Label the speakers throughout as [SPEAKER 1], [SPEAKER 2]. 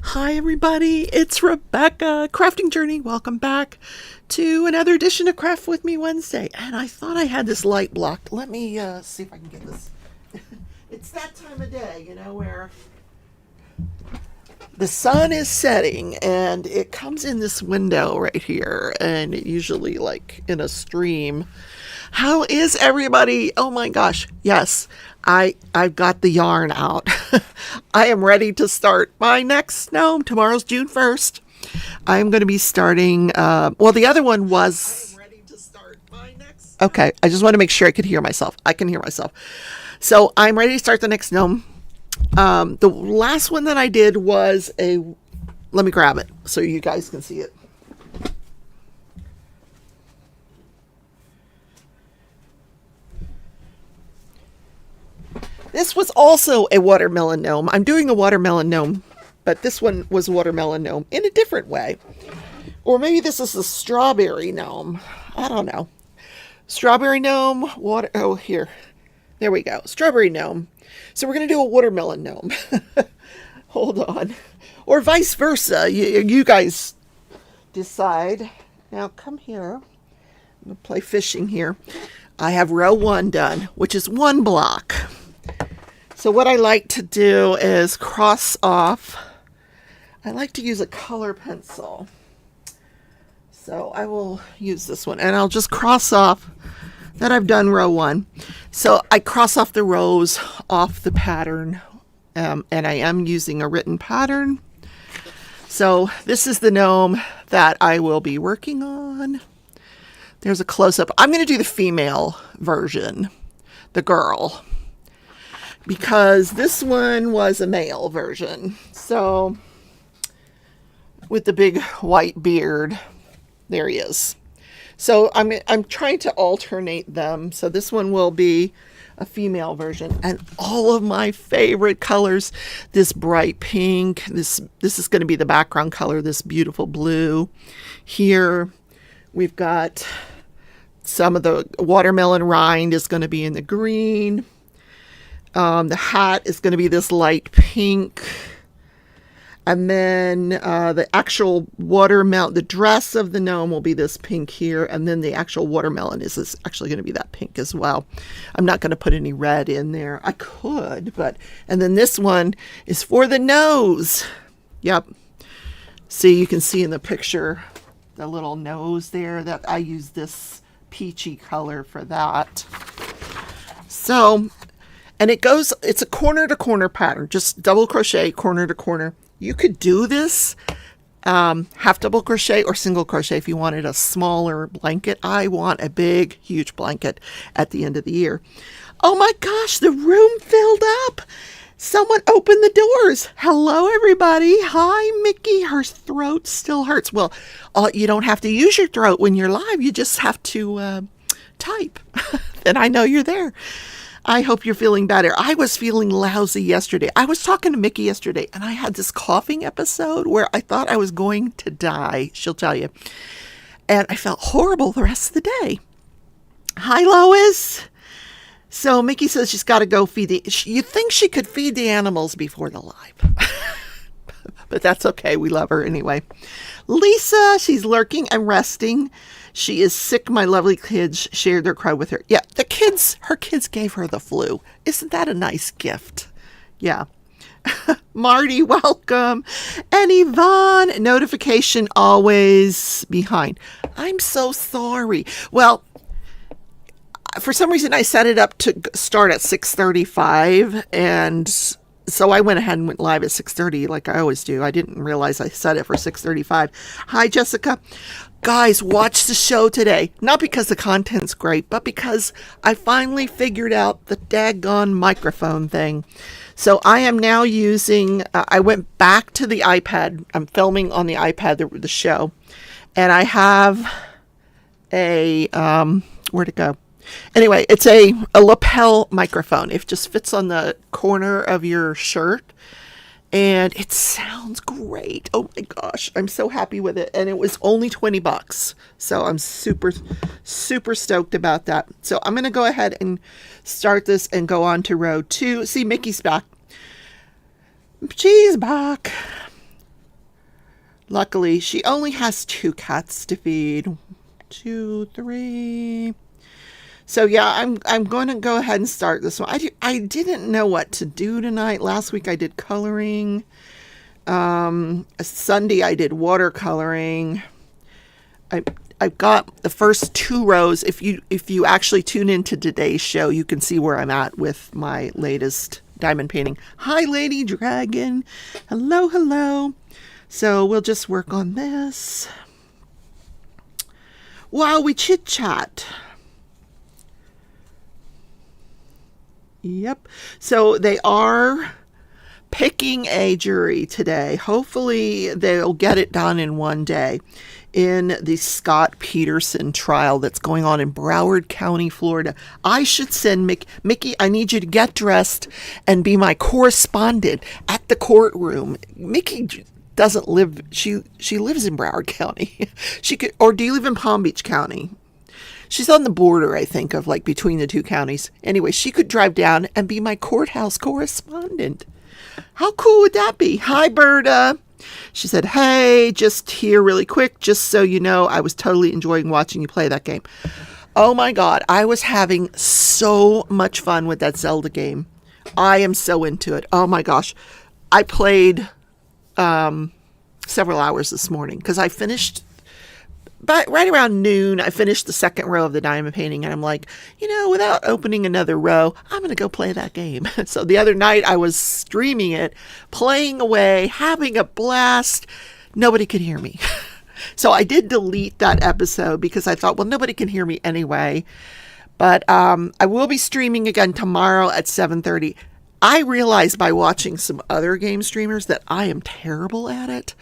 [SPEAKER 1] Hi everybody, it's Rebecca, Crafting Journey. Welcome back to another edition of Craft With Me Wednesday. And I thought I had this light blocked. Let me see if I can get this. It's that time of day, where the sun is setting and it comes in this window right here, and it usually like in a stream. How is everybody? Oh my gosh. Yes, I've got the yarn out. I am ready to start my next gnome. Tomorrow's June 1st. I'm going to be starting, the other one was, okay, I just want to make sure I could hear myself. I can hear myself. So I'm ready to start the next gnome. The last one that I did was let me grab it so you guys can see it. This was also a watermelon gnome. I'm doing a watermelon gnome, but this one was a watermelon gnome in a different way. Or maybe this is a strawberry gnome. I don't know. Strawberry gnome, here. There we go. Strawberry gnome. So we're going to do a watermelon gnome. Hold on. Or vice versa. You guys decide. Now come here. I'm going to play fishing here. I have row 1 done, which is 1 block. So what I like to do is cross off. I like to use a color pencil. So I will use this one, and I'll just cross off that I've done row 1. So I cross off the rows off the pattern, and I am using a written pattern. So this is the gnome that I will be working on. There's a close-up. I'm going to do the female version, the girl, because this one was a male version. So with the big white beard, there he is. So I'm trying to alternate them. So this one will be a female version, and all of my favorite colors, this bright pink, this is going to be the background color, this beautiful blue. Here we've got some of the watermelon rind is going to be in the green. The hat is going to be this light pink. And then the actual watermelon, the dress of the gnome will be this pink here. And then the actual watermelon is actually going to be that pink as well. I'm not going to put any red in there. I could, and then this one is for the nose. Yep. See, you can see in the picture the little nose there, that I use this peachy color for that. So, and it's a corner to corner pattern, just double crochet corner to corner. You could do this half double crochet or single crochet if you wanted a smaller blanket. I want a big, huge blanket at the end of the year. Oh my gosh, the room filled up. Someone opened the doors. Hello, everybody. Hi, Mickey. Her throat still hurts. Well, you don't have to use your throat when you're live. You just have to type. And I know you're there. I hope you're feeling better. I was feeling lousy yesterday. I was talking to Mickey yesterday, and I had this coughing episode where I thought I was going to die. She'll tell you. And I felt horrible the rest of the day. Hi, Lois. So Mickey says she's got to go feed you think she could feed the animals before the live. But that's okay. We love her anyway. Lisa, she's lurking and resting. She is sick. My lovely kids shared their cry with her. Yeah, her kids gave her the flu. Isn't that a nice gift? Yeah. Marty, welcome. And Yvonne, notification always behind. I'm so sorry. Well, for some reason I set it up to start at 6:35, and so I went ahead and went live at 6:30 like I always do. I didn't realize I set it for 6:35. Hi, Jessica. Guys, watch the show today. Not because the content's great, but because I finally figured out the daggone microphone thing. So I am now using, I went back to the iPad. I'm filming on the iPad, the show. And I have where'd it go? Anyway, it's a lapel microphone. It just fits on the corner of your shirt. And it sounds great. Oh my gosh, I'm so happy with it. And it was only $20. So I'm super, super stoked about that. So I'm going to go ahead and start this and go on to row 2. See, Mickey's back. She's back. Luckily, she only has 2 cats to feed. 2, 3. So yeah, I'm going to go ahead and start this one. I didn't know what to do tonight. Last week I did coloring. Sunday I did watercoloring. I've got the first 2 rows. If you actually tune into today's show, you can see where I'm at with my latest diamond painting. Hi, Lady Dragon. Hello, hello. So we'll just work on this while we chit chat. Yep. So they are picking a jury today. Hopefully they'll get it done in one day in the Scott Peterson trial that's going on in Broward County, Florida. I should send Mickey, I need you to get dressed and be my correspondent at the courtroom. Mickey doesn't live, she lives in Broward County. She could, or do you live in Palm Beach County? She's on the border, I think, of like between the 2 counties. Anyway, she could drive down and be my courthouse correspondent. How cool would that be? Hi, Berta. She said, hey, just here really quick, just so you know, I was totally enjoying watching you play that game. Oh my God, I was having so much fun with that Zelda game. I am so into it. Oh my gosh. I played several hours this morning because I finished, but right around noon, I finished the 2nd row of the diamond painting, and I'm like, without opening another row, I'm going to go play that game. So the other night I was streaming it, playing away, having a blast. Nobody could hear me. So I did delete that episode because I thought, well, nobody can hear me anyway. But I will be streaming again tomorrow at 7:30. I realized by watching some other game streamers that I am terrible at it,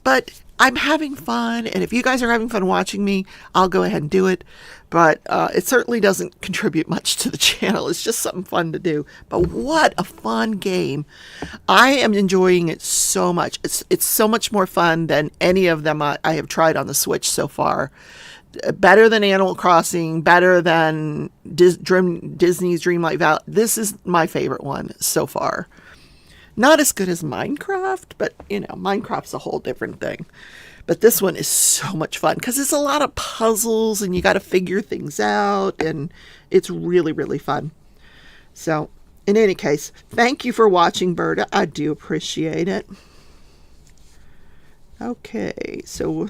[SPEAKER 1] but I'm having fun, and if you guys are having fun watching me, I'll go ahead and do it. But it certainly doesn't contribute much to the channel. It's just something fun to do. But what a fun game. I am enjoying it so much. It's so much more fun than any of them I have tried on the Switch so far. Better than Animal Crossing, better than Disney's Dreamlight Valley. This is my favorite one so far. Not as good as Minecraft, but Minecraft's a whole different thing. But this one is so much fun because it's a lot of puzzles and you got to figure things out, and it's really, really fun. So, in any case, thank you for watching, Berta. I do appreciate it. Okay, so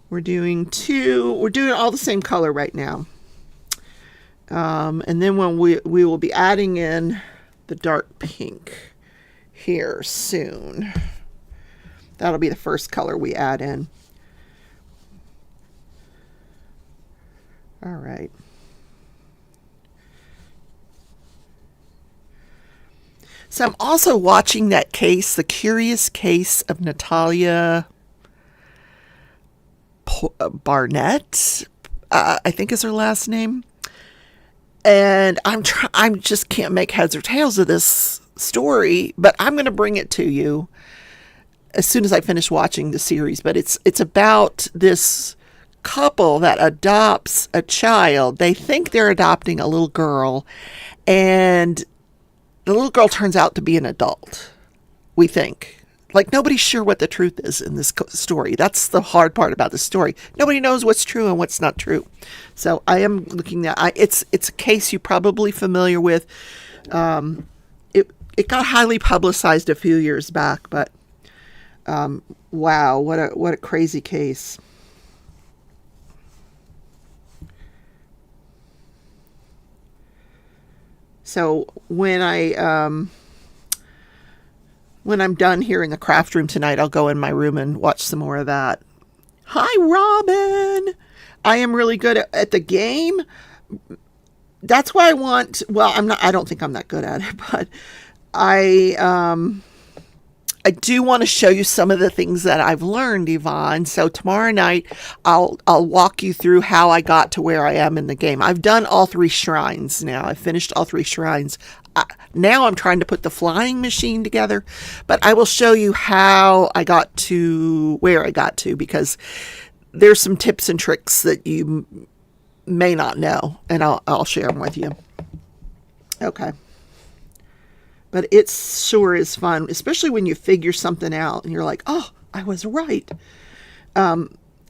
[SPEAKER 1] we're doing all the same color right now. And then when we will be adding in the dark pink here soon. That'll be the first color we add in. All right. So I'm also watching that case, The Curious Case of Natalia Barnett, I think is her last name. And I just can't make heads or tails of this story, but I'm going to bring it to you as soon as I finish watching the series. But it's about this couple that adopts a child. They think they're adopting a little girl, and the little girl turns out to be an adult, we think. Like, nobody's sure what the truth is in this story. That's the hard part about the story. Nobody knows what's true and what's not true. So I am looking at, it's a case you're probably familiar with. It got highly publicized a few years back, but wow, what a crazy case. So when I'm done here in the craft room tonight, I'll go in my room and watch some more of that. Hi, Robin. I am really good at the game. That's why I don't think I'm that good at it, but I do want to show you some of the things that I've learned, Yvonne. So tomorrow night, I'll walk you through how I got to where I am in the game. I've done all 3 shrines now. I've finished all 3 shrines. Now I'm trying to put the flying machine together, but I will show you how I got to where I got to, because there's some tips and tricks that you may not know, and I'll share them with you. Okay. But it sure is fun, especially when you figure something out and you're like, oh, I was right.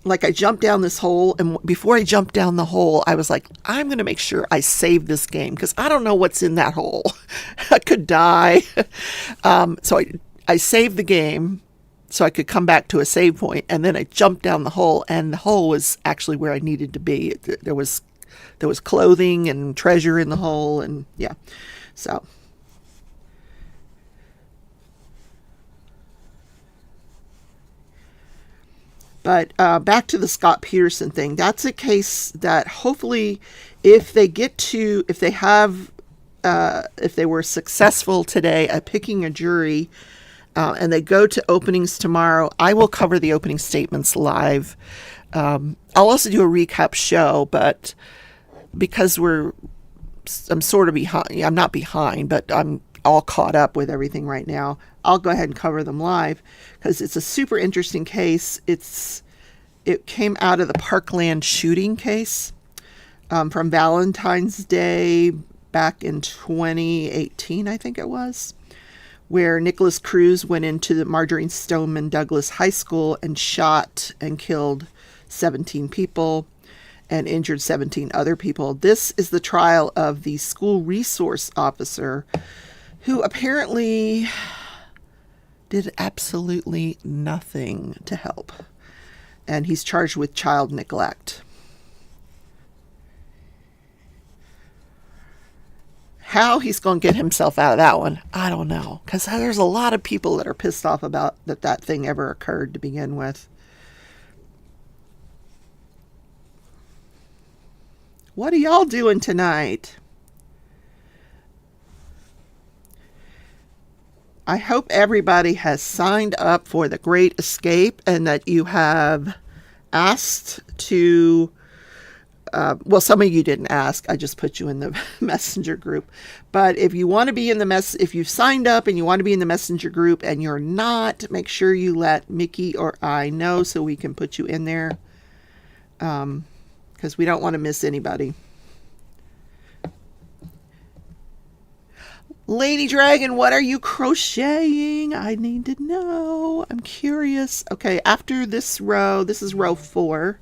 [SPEAKER 1] Like I jumped down this hole, and before I jumped down the hole, I was like, I'm going to make sure I save this game because I don't know what's in that hole. I could die. So I saved the game so I could come back to a save point, and then I jumped down the hole, and the hole was actually where I needed to be. There was clothing and treasure in the hole, and yeah. So but back to the Scott Peterson thing. That's a case that hopefully, if they were successful today at picking a jury, and they go to openings tomorrow, I will cover the opening statements live. I'll also do a recap show, but because I'm sort of behind. I'm not behind, but I'm all caught up with everything right now. I'll go ahead and cover them live because it's a super interesting case. It came out of the Parkland shooting case from Valentine's Day back in 2018, I think it was, where Nicholas Cruz went into the Marjorie Stoneman Douglas High School and shot and killed 17 people and injured 17 other people. This is the trial of the school resource officer who apparently did absolutely nothing to help. And he's charged with child neglect. How he's going to get himself out of that one, I don't know. Because there's a lot of people that are pissed off about that thing ever occurred to begin with. What are y'all doing tonight? I hope everybody has signed up for the Great Escape and that you have asked to, well, some of you didn't ask. I just put you in the messenger group. But if you want to be in the if you've signed up and you want to be in the messenger group and you're not, make sure you let Mickey or I know so we can put you in there. Because we don't want to miss anybody. Lady Dragon, what are you crocheting? I need to know. I'm curious. Okay, after this row, this is row 4,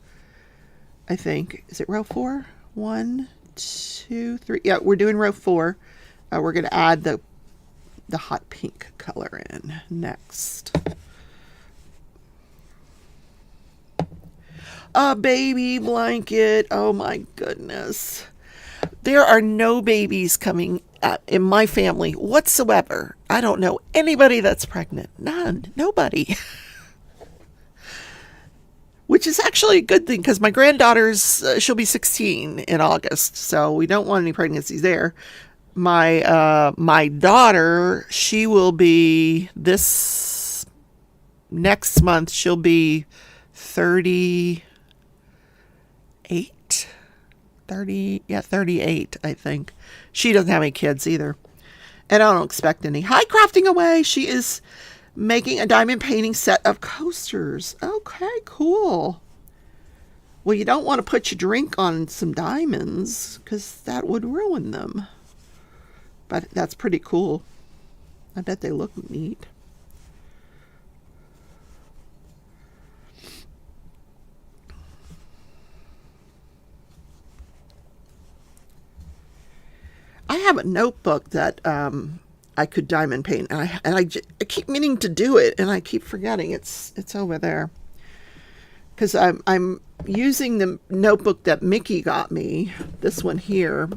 [SPEAKER 1] I think. Is it row 4? 1, 2, 3. Yeah, we're doing row 4. We're going to add the hot pink color in next. A baby blanket. Oh my goodness. There are no babies coming in my family whatsoever. I don't know anybody that's pregnant. None. Nobody. Which is actually a good thing because my granddaughter's, she'll be 16 in August. So we don't want any pregnancies there. My daughter, she will be this next month, she'll be 38, 38, I think. She doesn't have any kids either. And I don't expect any. Hi, Crafting Away. She is making a diamond painting set of coasters. Okay, cool. Well, you don't want to put your drink on some diamonds because that would ruin them. But that's pretty cool. I bet they look neat. I have a notebook that I could diamond paint, and I keep meaning to do it, and I keep forgetting. It's over there because I'm using the notebook that Mickey got me. This one here.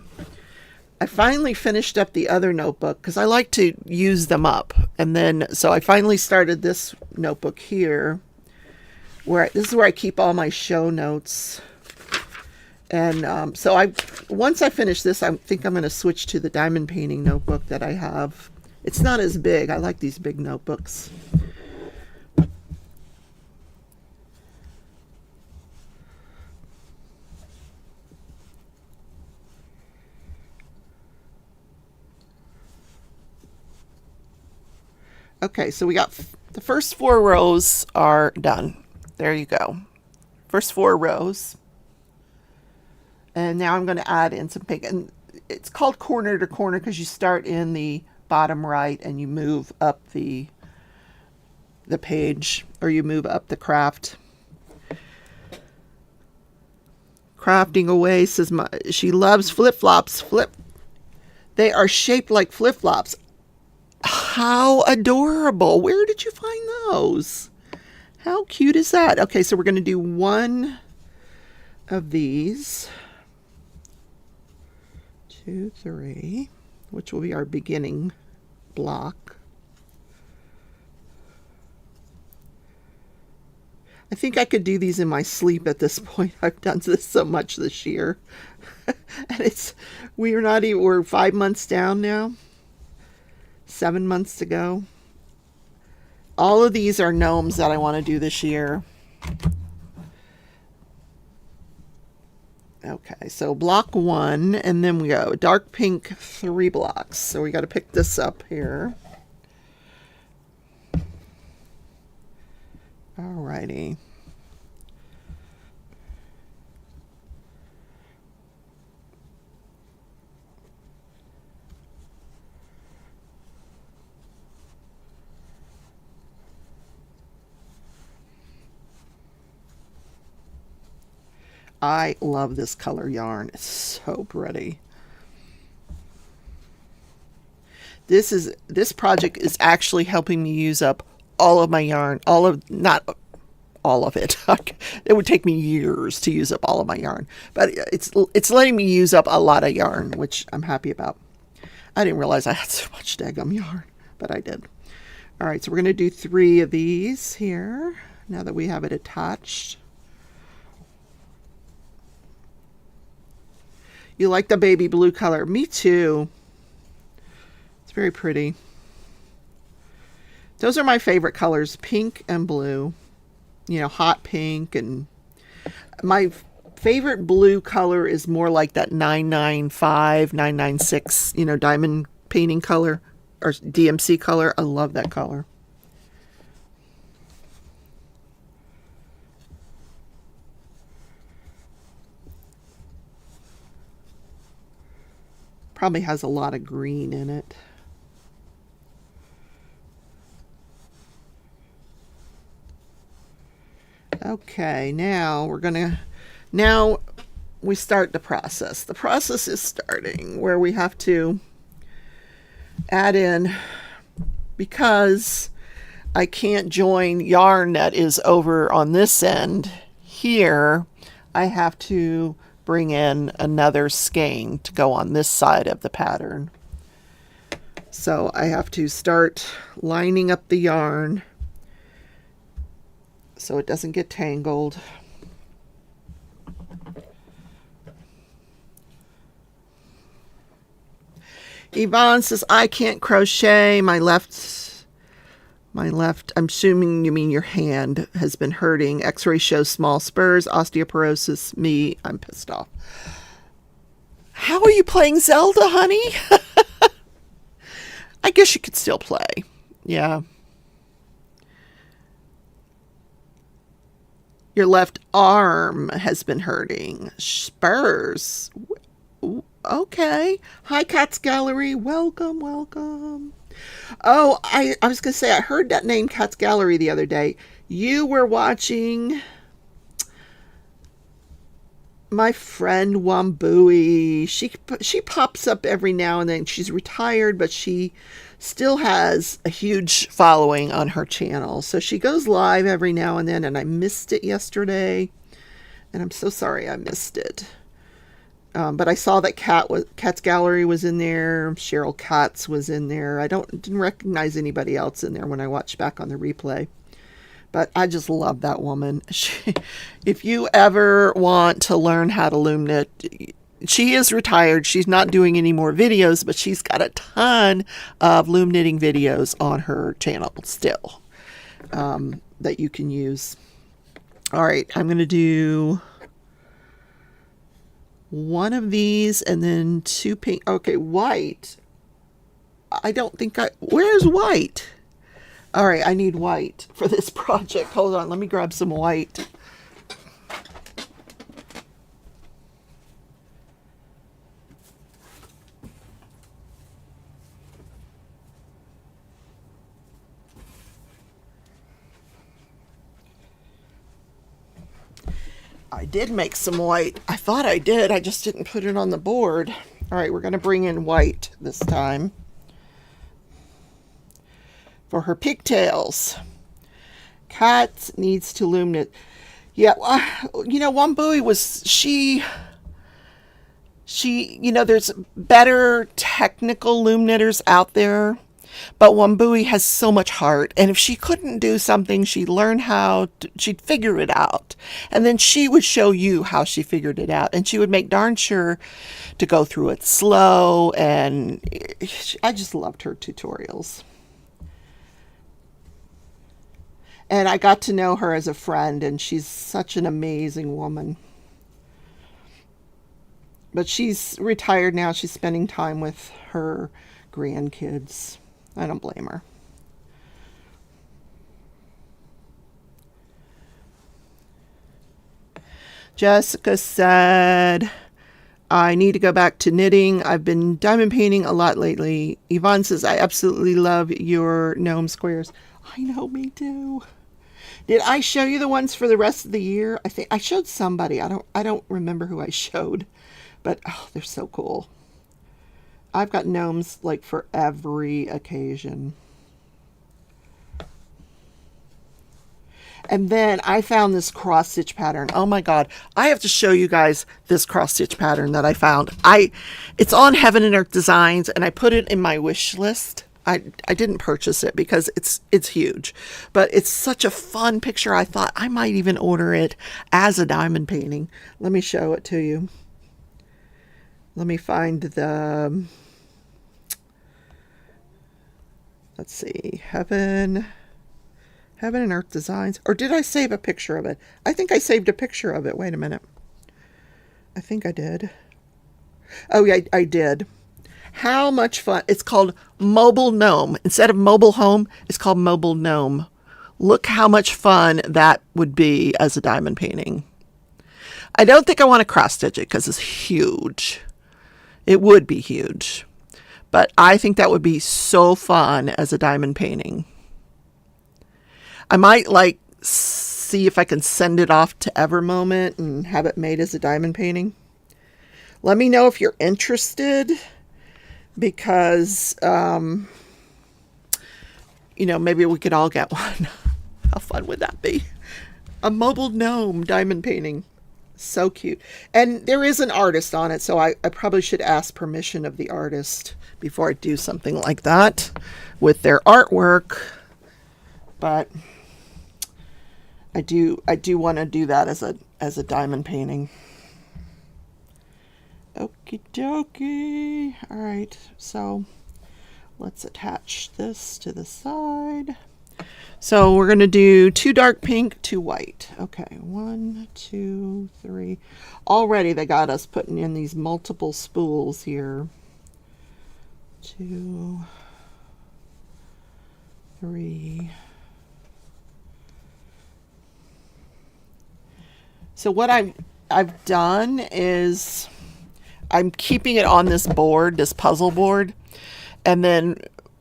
[SPEAKER 1] I finally finished up the other notebook because I like to use them up, and then so I finally started this notebook here, where this is where I keep all my show notes. And so once I finish this, I think I'm going to switch to the diamond painting notebook that I have. It's not as big. I like these big notebooks. Okay, so we got the first 4 rows are done. There you go. First 4 rows. And now I'm going to add in some pink. And it's called corner to corner because you start in the bottom right and you move up the the page, or you move up the craft. Crafting away says she loves flip-flops. They are shaped like flip-flops. How adorable. Where did you find those? How cute is that? Okay, so we're going to do one of these. 2, 3, which will be our beginning block. I think I could do these in my sleep at this point. I've done this so much this year. And we're 5 months down now. 7 months to go. All of these are gnomes that I want to do this year. Okay, so block 1, and then we go dark pink 3 blocks. So we got to pick this up here. Alrighty. I love this color yarn. It's so pretty. This project is actually helping me use up all of my yarn. Not all of it. It would take me years to use up all of my yarn. But it's letting me use up a lot of yarn, which I'm happy about. I didn't realize I had so much daggum yarn, but I did. All right, so we're going to do 3 of these here, now that we have it attached. You like the baby blue color? Me too. It's very pretty. Those are my favorite colors, pink and blue. You know, hot pink. And my favorite blue color is more like that 995, 996, you know, diamond painting color or DMC color. I love that color. Probably has a lot of green in it. Okay, now we start the process. The process is starting where we have to add in, because I can't join yarn that is over on this end here, I have to bring in another skein to go on this side of the pattern. So I have to start lining up the yarn so it doesn't get tangled. Yvonne says, I can't crochet. My left, I'm assuming you mean your hand, has been hurting. X-ray shows small spurs, osteoporosis. Me, I'm pissed off. How are you playing Zelda, honey? I guess you could still play. Yeah. Your left arm has been hurting. Spurs. Okay. Hi, Cats Gallery. Welcome, welcome. Oh, I was going to say, I heard that name, Cats Gallery, the other day. You were watching my friend Wambui. She pops up every now and then. She's retired, but she still has a huge following on her channel. So she goes live every now and then, and I missed it yesterday. And I'm so sorry I missed it. But I saw that Cat's Gallery was in there. Cheryl Katz was in there. I didn't recognize anybody else in there when I watched back on the replay. But I just love that woman. If you ever want to learn how to loom knit, she is retired. She's not doing any more videos, but she's got a ton of loom knitting videos on her channel still that you can use. All right, I'm going to do one of these and then 2 pink. Okay, white. I don't think where's white? All right, I need white for this project. Hold on, let me grab some white. I did make some white. I thought I did. I just didn't put it on the board. All right, we're going to bring in white this time for her pigtails. Cat needs to loom it. Yeah, you know, Wambui was, she, you know, there's better technical loom knitters out there, but Wambui has so much heart. And if she couldn't do something, she'd learn how to, she'd figure it out. And then she would show you how she figured it out. And she would make darn sure to go through it slow. And I just loved her tutorials. And I got to know her as a friend, and she's such an amazing woman. But she's retired now. She's spending time with her grandkids. I don't blame her. Jessica said, I need to go back to knitting. I've been diamond painting a lot lately. Yvonne says, I absolutely love your gnome squares. I know, me too. Did I show you the ones for the rest of the year? I think I showed somebody. I don't remember who I showed, but oh, they're so cool. I've got gnomes like for every occasion. And then I found this cross stitch pattern. Oh my God. I have to show you guys this cross stitch pattern that I found. It's on Heaven and Earth Designs, and I put it in my wish list. I didn't purchase it because it's huge, but it's such a fun picture. I thought I might even order it as a diamond painting. Let me show it to you. Let me find the, let's see, Heaven and Earth Designs. Or did I save a picture of it? I think I saved a picture of it. Wait a minute. I think I did. Oh yeah, I did. How much fun. It's called Mobile Gnome. Instead of Mobile Home, it's called Mobile Gnome. Look how much fun that would be as a diamond painting. I don't think I want to cross stitch it because it's huge. It would be huge. But I think that would be so fun as a diamond painting. I might like see if I can send it off to Evermoment and have it made as a diamond painting. Let me know if you're interested. Because, you know, maybe we could all get one. How fun would that be? A mobile gnome diamond painting. So cute. And there is an artist on it, so I probably should ask permission of the artist before I do something like that with their artwork. But I do want to do that as a diamond painting. Okie dokie. All right, so let's attach this to the side. So we're going to do 2 dark pink, 2 white. Okay, 1, 2, 3. Already they got us putting in these multiple spools here. 2, 3. So what I've done is I'm keeping it on this board, this puzzle board, and then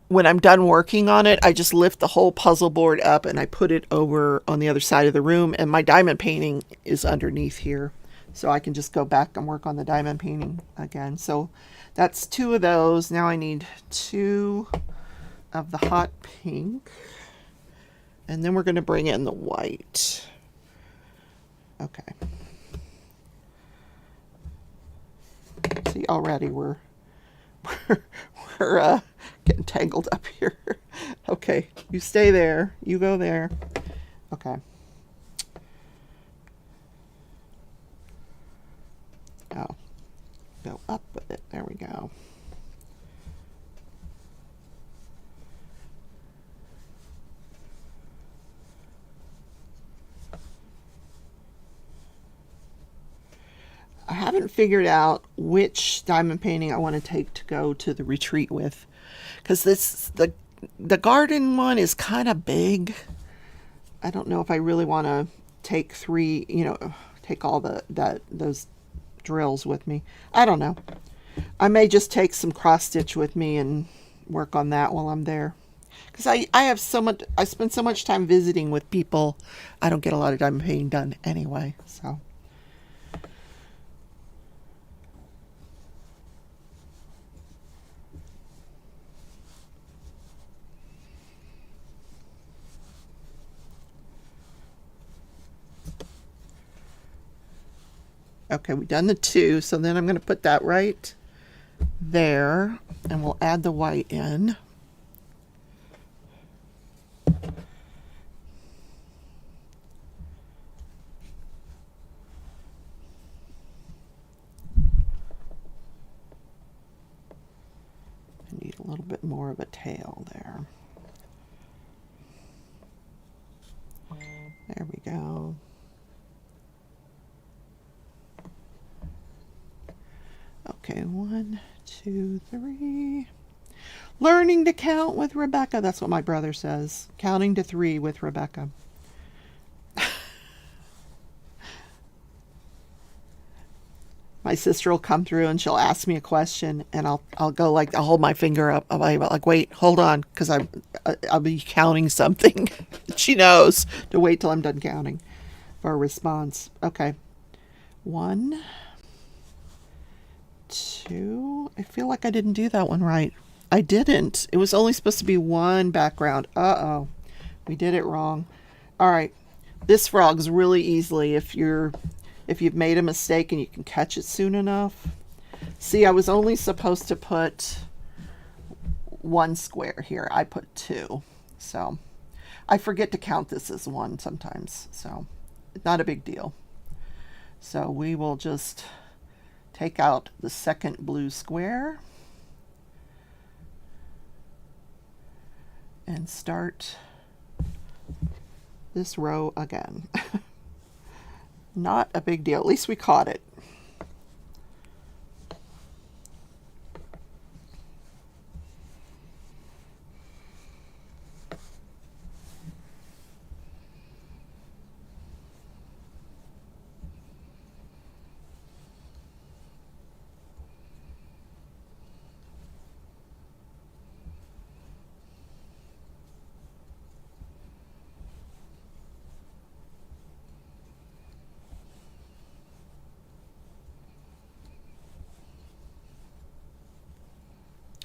[SPEAKER 1] when I'm done working on it, I just lift the whole puzzle board up and I put it over on the other side of the room, and my diamond painting is underneath here. So I can just go back and work on the diamond painting again. So that's 2 of those. Now I need 2 of the hot pink, and then we're going to bring in the white. Okay. See, already we're getting tangled up here. Okay, you stay there. You go there. Okay. Oh, go up with it. There we go. I haven't figured out which diamond painting I want to take to go to the retreat with, because the garden one is kind of big. I don't know if I really want to take 3, you know, take all those drills with me. I don't know. I may just take some cross stitch with me and work on that while I'm there, because I spend so much time visiting with people. I don't get a lot of diamond painting done anyway, so Okay, we've done the 2, so then I'm going to put that right there, and we'll add the white in. I need a little bit more of a tail there. There we go. Okay, 1, 2, 3. Learning to count with Rebecca. That's what my brother says. Counting to 3 with Rebecca. My sister will come through and she'll ask me a question, and I'll go like, I'll hold my finger up. I'll be like, wait, hold on, because I'll be counting something. She knows to wait till I'm done counting for a response. Okay, 1, 2. I feel like I didn't do that one right. I didn't. It was only supposed to be 1 background. Uh-oh, we did it wrong. All right, this frogs really easily if you've made a mistake and you can catch it soon enough. See, I was only supposed to put 1 square here. I put 2. So I forget to count this as 1 sometimes. So not a big deal. So we will just take out the second blue square and start this row again. Not a big deal. At least we caught it.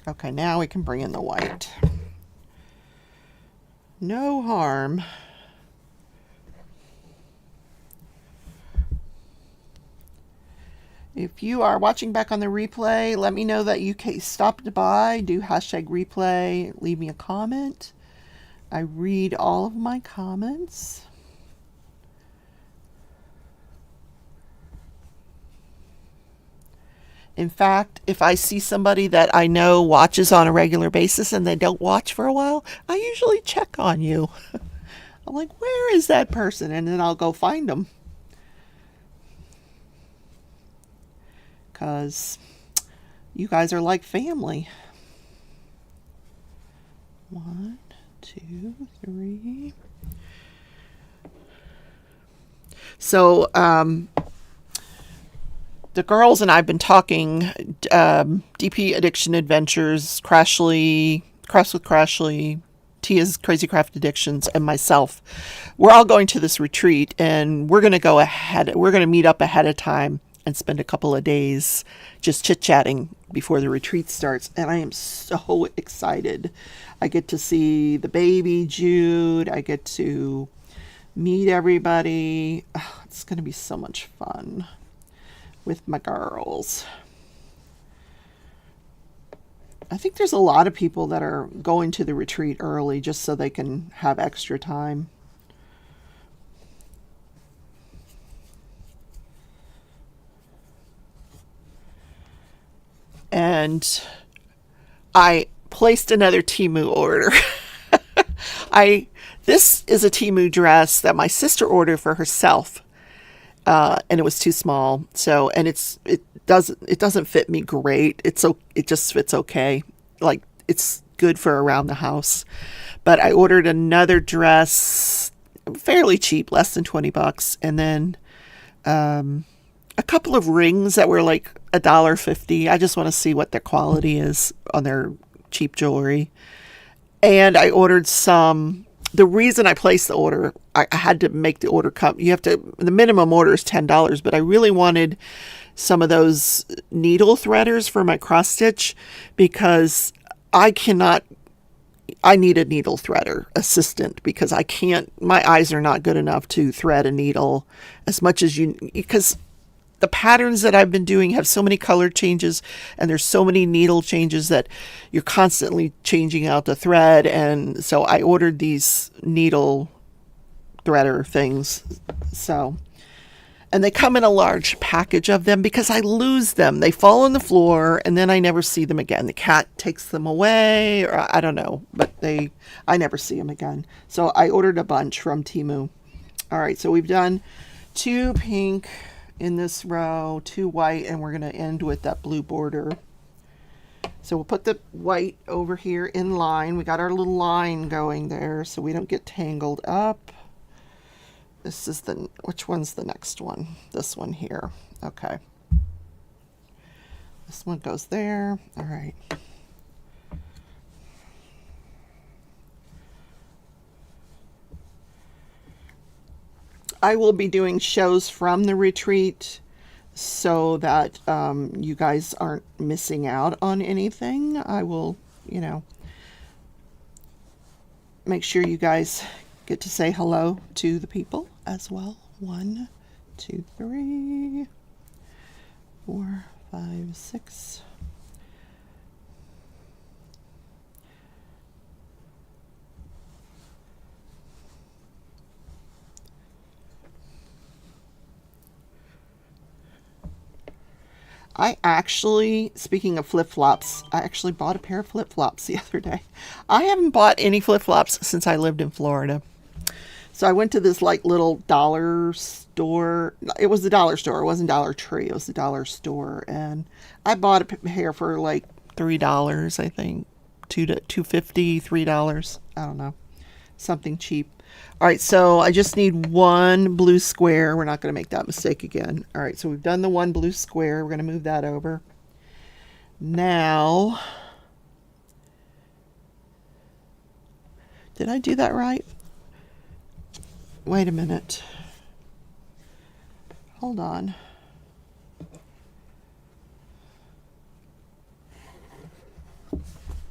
[SPEAKER 1] Okay, now we can bring in the white. No harm. If you are watching back on the replay, let me know that you stopped by. Do #replay. Leave me a comment. I read all of my comments. In fact, if I see somebody that I know watches on a regular basis and they don't watch for a while, I usually check on you. I'm like, where is that person? And then I'll go find them. Because you guys are like family. 1, 2, 3. So, the girls and I have been talking DP Addiction Adventures, Crashley, Crafts with Crashley, Tia's Crazy Craft Addictions, and myself. We're all going to this retreat, and we're going to go ahead. We're going to meet up ahead of time and spend a couple of days just chit-chatting before the retreat starts. And I am so excited. I get to see the baby Jude. I get to meet everybody. Oh, it's going to be so much fun with my girls. I think there's a lot of people that are going to the retreat early just so they can have extra time. And I placed another Temu order. This is a Temu dress that my sister ordered for herself. And it was too small. So, and it doesn't fit me great. It just fits okay. Like, it's good for around the house. But I ordered another dress, fairly cheap, less than $20, and then a couple of rings that were like $1.50. I just want to see what their quality is on their cheap jewelry. And I ordered some. The reason I placed the order, I had to make the order come. The minimum order is $10, but I really wanted some of those needle threaders for my cross stitch because I need a needle threader assistant because my eyes are not good enough to thread a needle as much as because the patterns that I've been doing have so many color changes, and there's so many needle changes that you're constantly changing out the thread. And so I ordered these needle threader things. So, and they come in a large package of them because I lose them. They fall on the floor and then I never see them again. The cat takes them away, or I don't know, but I never see them again. So I ordered a bunch from Temu. All right, so we've done 2 pink in this row, 2 white, and we're going to end with that blue border. So we'll put the white over here in line. We got our little line going there so we don't get tangled up. This is which one's the next one? This one here. Okay. This one goes there. All right. I will be doing shows from the retreat so that you guys aren't missing out on anything. I will, make sure you guys get to say hello to the people as well. 1, 2, 3, 4, 5, 6. I actually, speaking of flip-flops, I actually bought a pair of flip-flops the other day. I haven't bought any flip-flops since I lived in Florida. So I went to this like little dollar store. It was the dollar store. It wasn't Dollar Tree. It was the dollar store. And I bought a pair for like $3, I think. $2.50, $3. I don't know. Something cheap. All right, so I just need 1 blue square. We're not going to make that mistake again. All right, so we've done the 1 blue square. We're going to move that over. Now, did I do that right? Wait a minute. Hold on.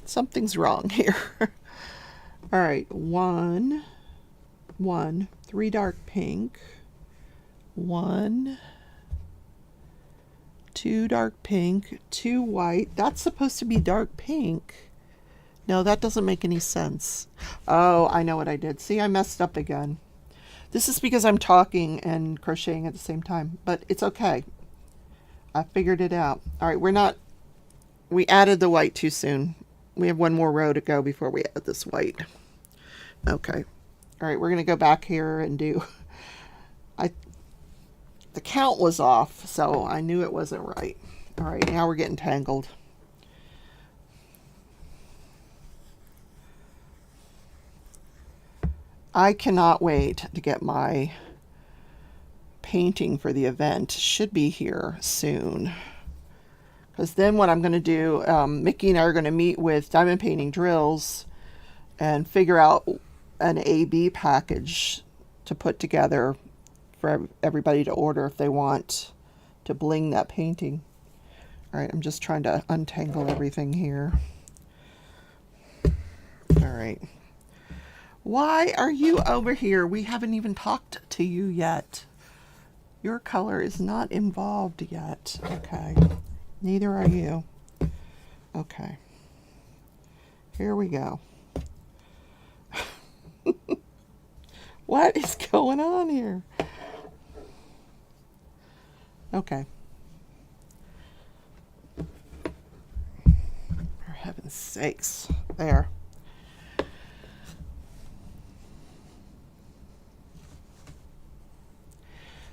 [SPEAKER 1] Something's wrong here. All right, 1, 3 dark pink, 1, 2 dark pink, 2 white. That's supposed to be dark pink. No, that doesn't make any sense. Oh, I know what I did. See, I messed up again. This is because I'm talking and crocheting at the same time, but it's okay. I figured it out. All right, we added the white too soon. We have 1 more row to go before we add this white. Okay. All right, we're going to go back here and do, the count was off, so I knew it wasn't right. All right, now we're getting tangled. I cannot wait to get my painting for the event. Should be here soon. Because then what I'm going to do, Mickey and I are going to meet with Diamond Painting Drills and figure out an A-B package to put together for everybody to order if they want to bling that painting. All right, I'm just trying to untangle everything here. All right. Why are you over here? We haven't even talked to you yet. Your color is not involved yet. Okay. Neither are you. Okay. Here we go. What is going on here? Okay. For heaven's sakes. There.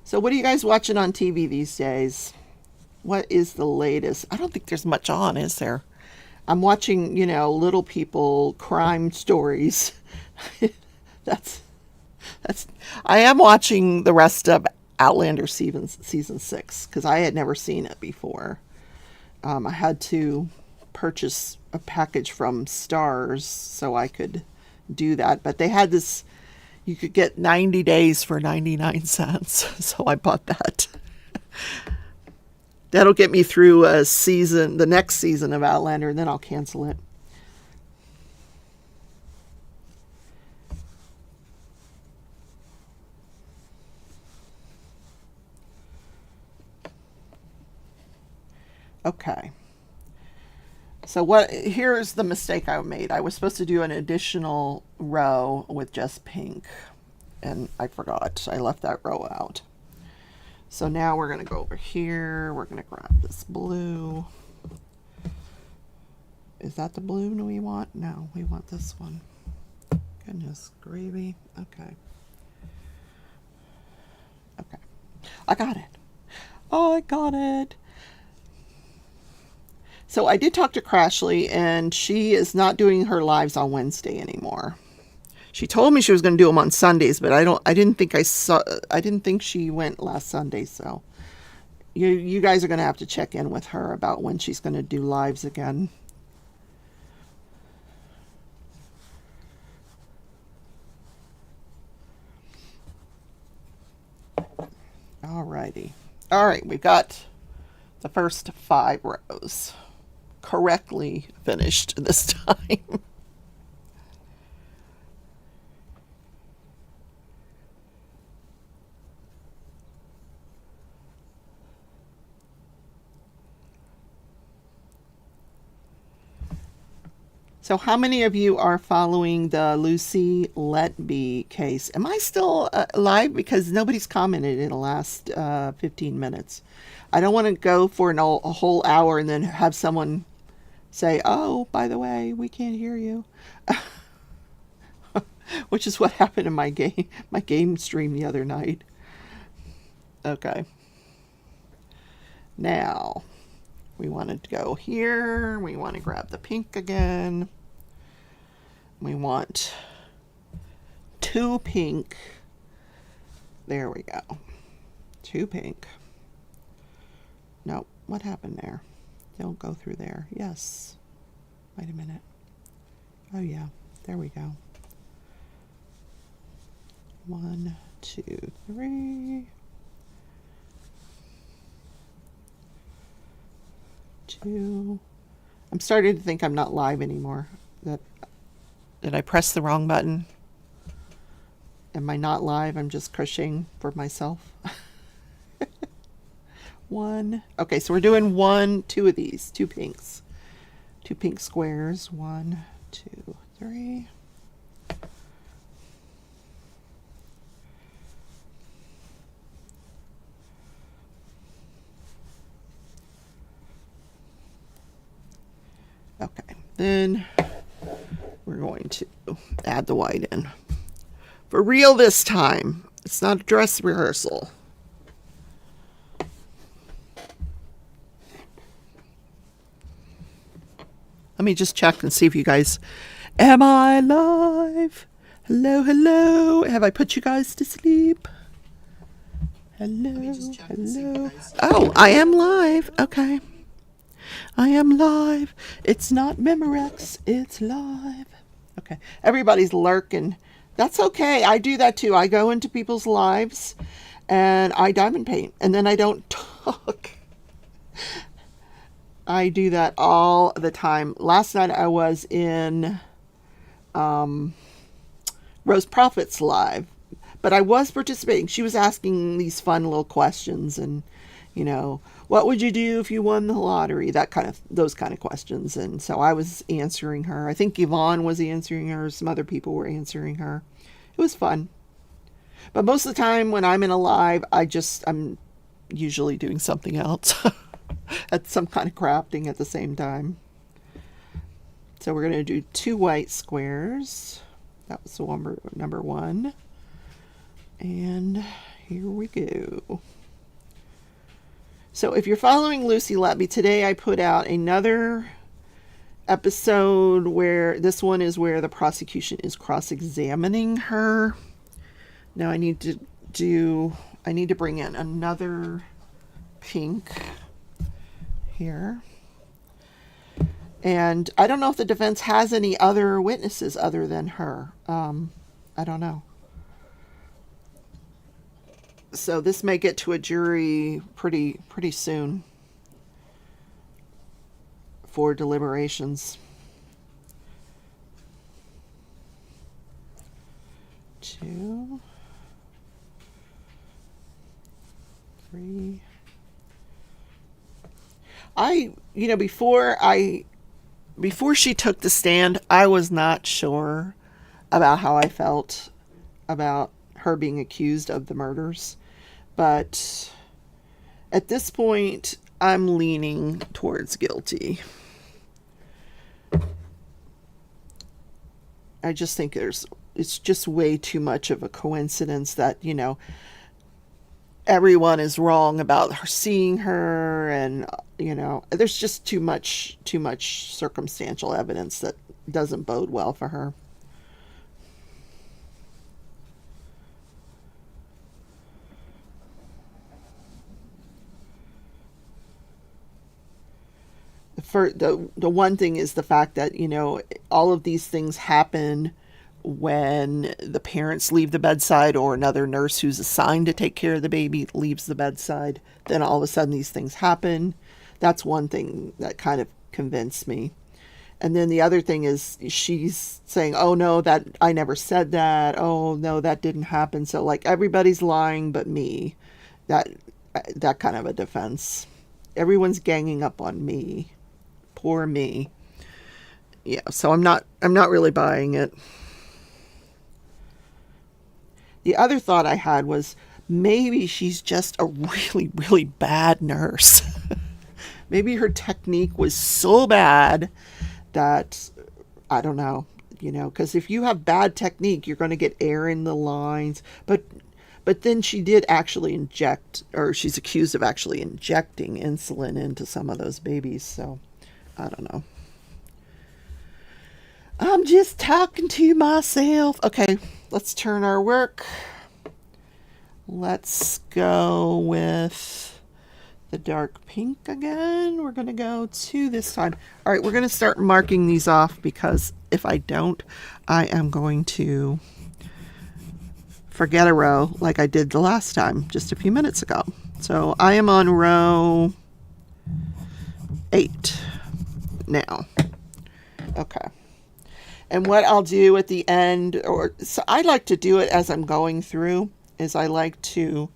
[SPEAKER 1] So what are you guys watching on TV these days? What is the latest? I don't think there's much on, is there? I'm watching, Little People crime stories. I am watching the rest of Outlander season 6 because I had never seen it before. I had to purchase a package from Stars so I could do that, but they had this, you could get 90 days for 99 cents, so I bought that. That'll get me through the next season of Outlander, and then I'll cancel it. Okay. So here's the mistake I made. I was supposed to do an additional row with just pink, and I forgot. I left that row out. So now we're going to go over here. We're going to grab this blue. Is that the blue we want? No, we want this one. Goodness gravy. Okay. Okay. I got it. Oh, I got it. So I did talk to Crashley, and she is not doing her lives on Wednesday anymore. She told me she was going to do them on Sundays, but I didn't think she went last Sunday, so you guys are going to have to check in with her about when she's going to do lives again. Alrighty. All right, we got the first 5 rows correctly finished this time. So how many of you are following the Lucy Let Be case? Am I still live? Because nobody's commented in the last 15 minutes. I don't want to go for a whole hour and then have someone say, oh, by the way, we can't hear you. Which is what happened in my game stream the other night. Okay. Now, we want to go here. We want to grab the pink again. We want 2 pink. There we go. 2 pink. No, what happened there? Don't go through there. Yes. Wait a minute. Oh yeah, there we go. 1, 2, 3. 2. I'm starting to think I'm not live anymore. Did I press the wrong button? Am I not live? I'm just crocheting for myself. 1. Okay, so we're doing 2 of these, 2 pinks. 2 pink squares. 1, 2, 3. Okay, then we're going to add the white in. For real this time. It's not a dress rehearsal. Let me just check and see if you guys... Am I live? Hello, hello. Have I put you guys to sleep? Hello, hello. Oh, I am live. Okay. I am live. It's not Memorex. It's live. Okay. Everybody's lurking. That's okay. I do that too. I go into people's lives and I diamond paint and then I don't talk. I do that all the time. Last night I was in Rose Prophet's live, but I was participating. She was asking these fun little questions and, what would you do if you won the lottery? Those kind of questions. And so I was answering her. I think Yvonne was answering her. Some other people were answering her. It was fun. But most of the time when I'm in a live, I'm usually doing something else. At some kind of crafting at the same time. So we're going to do 2 white squares. That was the number 1. And here we go. So if you're following Lucy Let Be, today I put out another episode where this one is where the prosecution is cross-examining her. Now I need to bring in another pink here. And I don't know if the defense has any other witnesses other than her. I don't know. So this may get to a jury pretty soon for deliberations. 2, 3. Before she took the stand, I was not sure about how I felt about her being accused of the murders. But at this point, I'm leaning towards guilty. I just think it's just way too much of a coincidence that, everyone is wrong about her seeing her, and there's just too much circumstantial evidence that doesn't bode well for her. For the one thing is the fact that all of these things happen when the parents leave the bedside, or another nurse who's assigned to take care of the baby leaves the bedside. Then all of a sudden these things happen. That's one thing that kind of convinced me. And then the other thing is she's saying, oh no, that I never said that. Oh no, that didn't happen. So like everybody's lying but me. That kind of a defense. Everyone's ganging up on me. Poor me. Yeah, so I'm not really buying it. The other thought I had was maybe she's just a really, really bad nurse. Maybe her technique was so bad that, I don't know, because if you have bad technique, you're going to get air in the lines. But then she did actually inject, or she's accused of actually injecting insulin into some of those babies. So I don't know. I'm just talking to myself. Okay, let's turn our work. Let's go with the dark pink again. We're going to go to this time. All right, we're going to start marking these off, because if I don't, I am going to forget a row like I did the last time, just a few minutes ago. So I am on row 8 now. Okay. And what I'll do at the end, so I like to do it as I'm going through, is I like to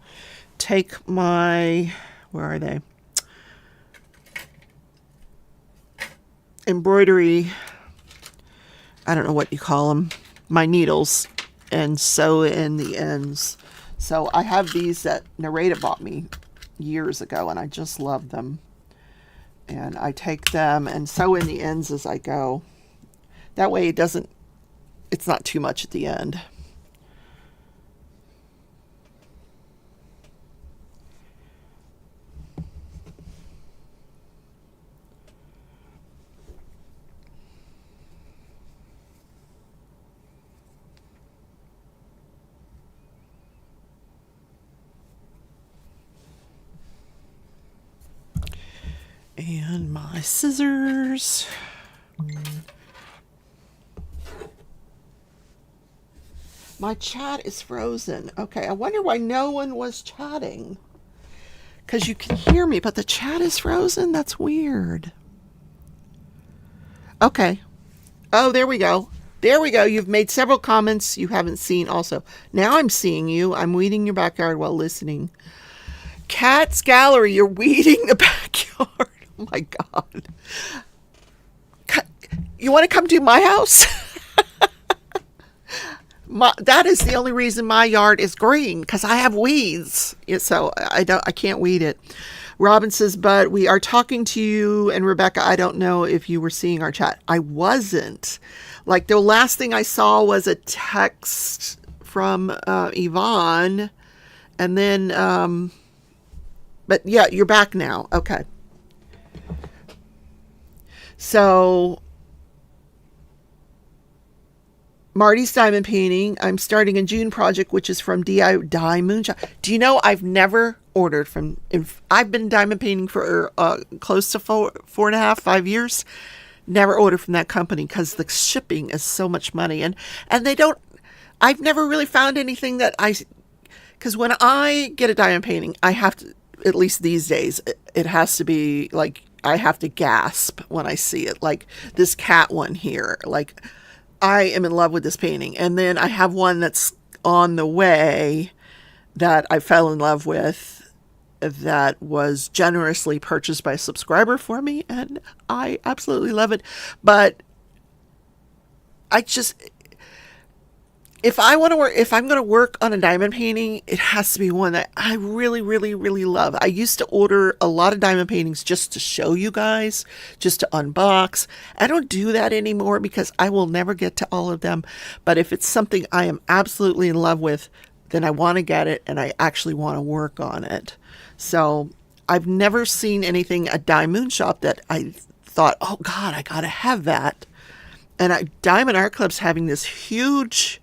[SPEAKER 1] take my, where are they? Embroidery, I don't know what you call them, my needles, and sew in the ends. So I have these that Narrate bought me years ago, and I just love them. And I take them and sew in the ends as I go. That way it's not too much at the end. And my scissors. My chat is frozen. Okay, I wonder why no one was chatting. Because you can hear me, but the chat is frozen? That's weird. Okay. Oh, there we go. There we go. You've made several comments you haven't seen also. Now I'm seeing you. I'm weeding your backyard while listening. Cat's Gallery, you're weeding the backyard. Oh my God. You want to come to my house? That is the only reason my yard is green, because I have weeds. So I can't weed it. Robin says, but we are talking to you, and Rebecca, I don't know if you were seeing our chat. I wasn't. Like, the last thing I saw was a text from Yvonne, and then, but yeah, you're back now. Okay. So Marty's diamond painting. I'm starting a June project, which is from Dye Moonshine. Do you know I've never ordered from? I've been diamond painting for close to 4.5 years. Never ordered from that company because the shipping is so much money, and they don't. I've never really found anything that because when I get a diamond painting, I have to, at least these days, it has to be like, I have to gasp when I see it. Like this cat one here, like, I am in love with this painting. And then I have one that's on the way that I fell in love with. that was generously purchased by a subscriber for me, and I absolutely love it. But I just, if I'm going to work on a diamond painting, it has to be one that I really, really, really love. I used to order a lot of diamond paintings just to show you guys, just to unbox. I don't do that anymore because I will never get to all of them. But if it's something I am absolutely in love with, then I want to get it and I actually want to work on it. So I've never seen anything at Dime Moon Shop that I thought, oh God, I got to have that. And Diamond Art Club's having this huge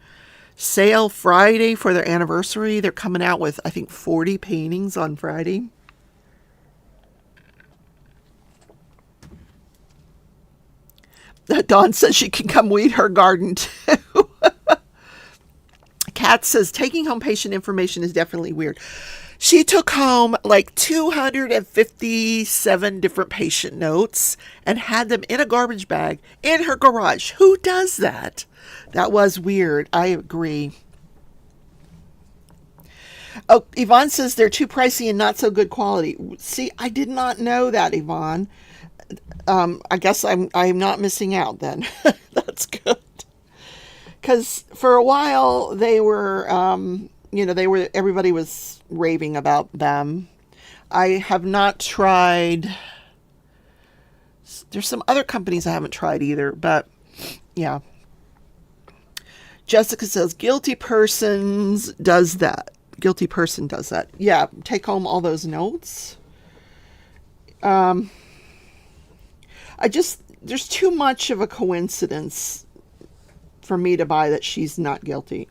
[SPEAKER 1] sale Friday for their anniversary. They're coming out with, I think, 40 paintings on Friday. Dawn says she can come weed her garden too. Kat says taking home patient information is definitely weird. She took home like 257 different patient notes and had them in a garbage bag in her garage. Who does that? That was weird. I agree. Oh, Yvonne says they're too pricey and not so good quality. See, I did not know that, Yvonne. I guess I'm not missing out then. That's good. Because for a while they were, everybody was raving about them. I have not tried. There's some other companies I haven't tried either, but yeah. Jessica says guilty person does that. Yeah, take home all those notes. There's too much of a coincidence for me to buy that she's not guilty.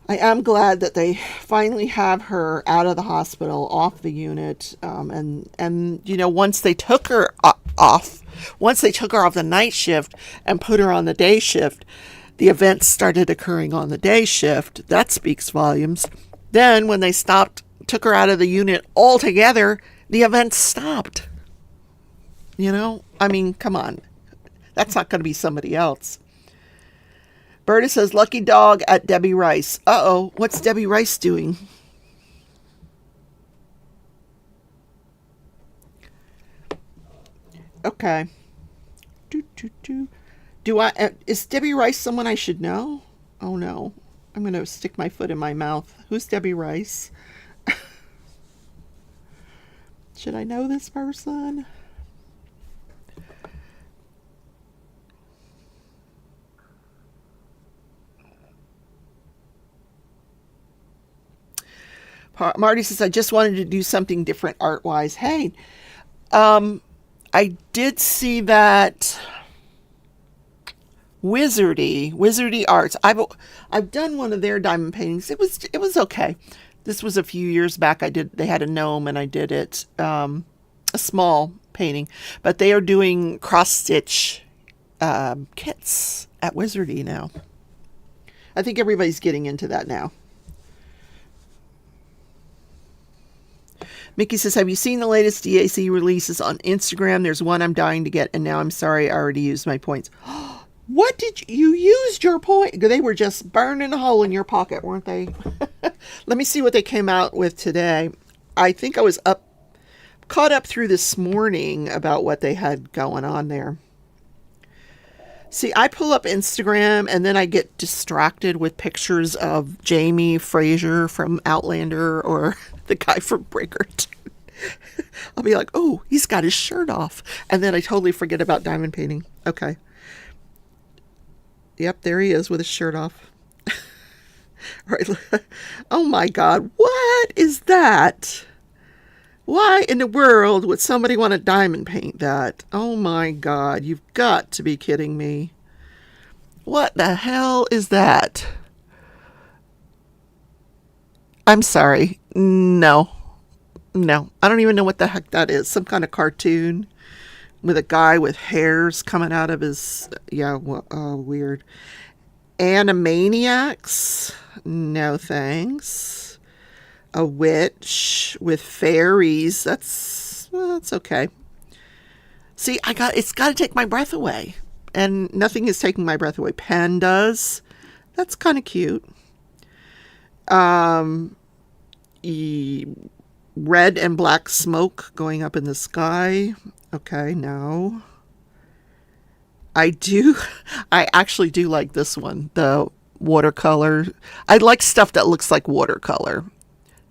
[SPEAKER 1] I am glad that they finally have her out of the hospital, off the unit, and once they took her off the night shift and put her on the day shift, the events started occurring on the day shift. That speaks volumes. Then when they took her out of the unit altogether, the events stopped. I mean, come on. That's not going to be somebody else. Berta says, lucky dog at Debbie Rice. Uh-oh, what's Debbie Rice doing? Okay. Is Debbie Rice someone I should know? Oh no, I'm going to stick my foot in my mouth. Who's Debbie Rice? Should I know this person? Marty says, I just wanted to do something different art-wise. Hey, I did see that Wizardy Arts. I've done one of their diamond paintings. It was okay. This was a few years back. They had a gnome and I did it, a small painting, but they are doing cross-stitch kits at Wizardy now. I think everybody's getting into that now. Mickey says, have you seen the latest DAC releases on Instagram? There's one I'm dying to get, and now I'm sorry I already used my points. What did you used your point? They were just burning a hole in your pocket, weren't they? Let me see what they came out with today. I think I was caught up through this morning about what they had going on there. See, I pull up Instagram and then I get distracted with pictures of Jamie Fraser from Outlander or the guy from Bridgerton. I'll be like, oh, he's got his shirt off. And then I totally forget about diamond painting. Okay. Yep, there he is with his shirt off. Right. Oh my God, what is that? Why in the world would somebody want to diamond paint that? Oh my God, you've got to be kidding me. What the hell is that? I'm sorry. No. I don't even know what the heck that is. Some kind of cartoon with a guy with hairs coming out of his... Yeah, weird. Animaniacs? No thanks. A witch with fairies. That's okay. See, it's got to take my breath away. And nothing is taking my breath away. Pandas. That's kind of cute. red and black smoke going up in the sky. Okay, no. I actually do like this one, the watercolor. I like stuff that looks like watercolor.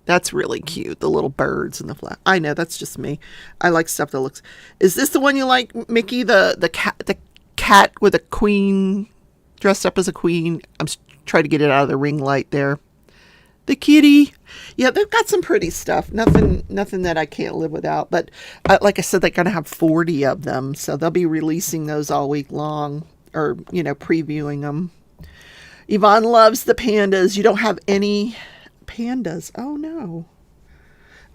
[SPEAKER 1] That's really cute. The little birds and the flag. I know, that's just me. I like stuff that looks. Is this the one you like, Mickey? The cat with a queen, dressed up as a queen. I'm trying to get it out of the ring light there. The kitty. Yeah, they've got some pretty stuff. Nothing that I can't live without. But like I said, they're going to have 40 of them. So they'll be releasing those all week long, or, previewing them. Yvonne loves the pandas. You don't have any pandas. Oh, no.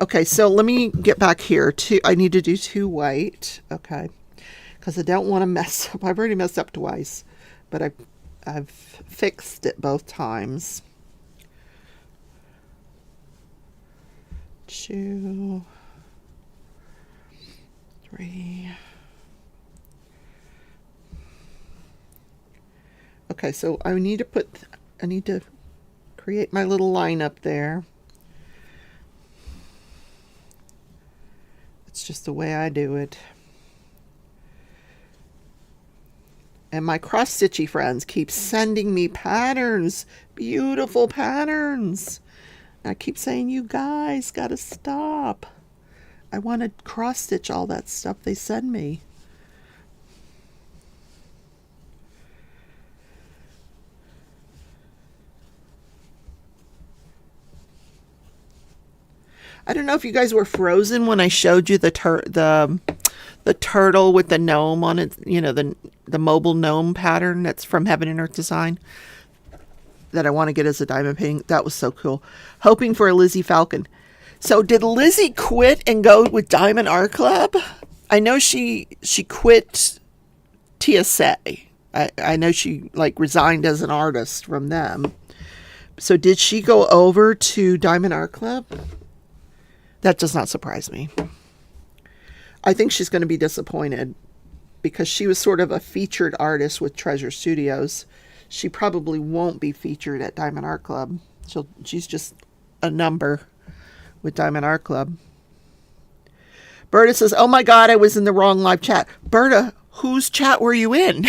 [SPEAKER 1] Okay, so let me get back here. I need to do 2 white. Okay. Because I don't want to mess up. I've already messed up twice. But I've fixed it both times. 2, 3. Okay, so I need to create my little line up there. It's just the way I do it. And my cross-stitchy friends keep sending me patterns, beautiful patterns. I keep saying, you guys got to stop. I want to cross-stitch all that stuff they send me. I don't know if you guys were frozen when I showed you the turtle with the gnome on it, the mobile gnome pattern that's from Heaven and Earth Design that I want to get as a diamond painting. That was so cool. Hoping for a Lizzie Falcon. So did Lizzie quit and go with Diamond Art Club? I know she quit TSA. I know she resigned as an artist from them. So did she go over to Diamond Art Club? That does not surprise me. I think she's going to be disappointed because she was sort of a featured artist with Treasure Studios. She probably won't be featured at Diamond Art Club. She's just a number with Diamond Art Club. Berta says, oh my God, I was in the wrong live chat. Berta, whose chat were you in?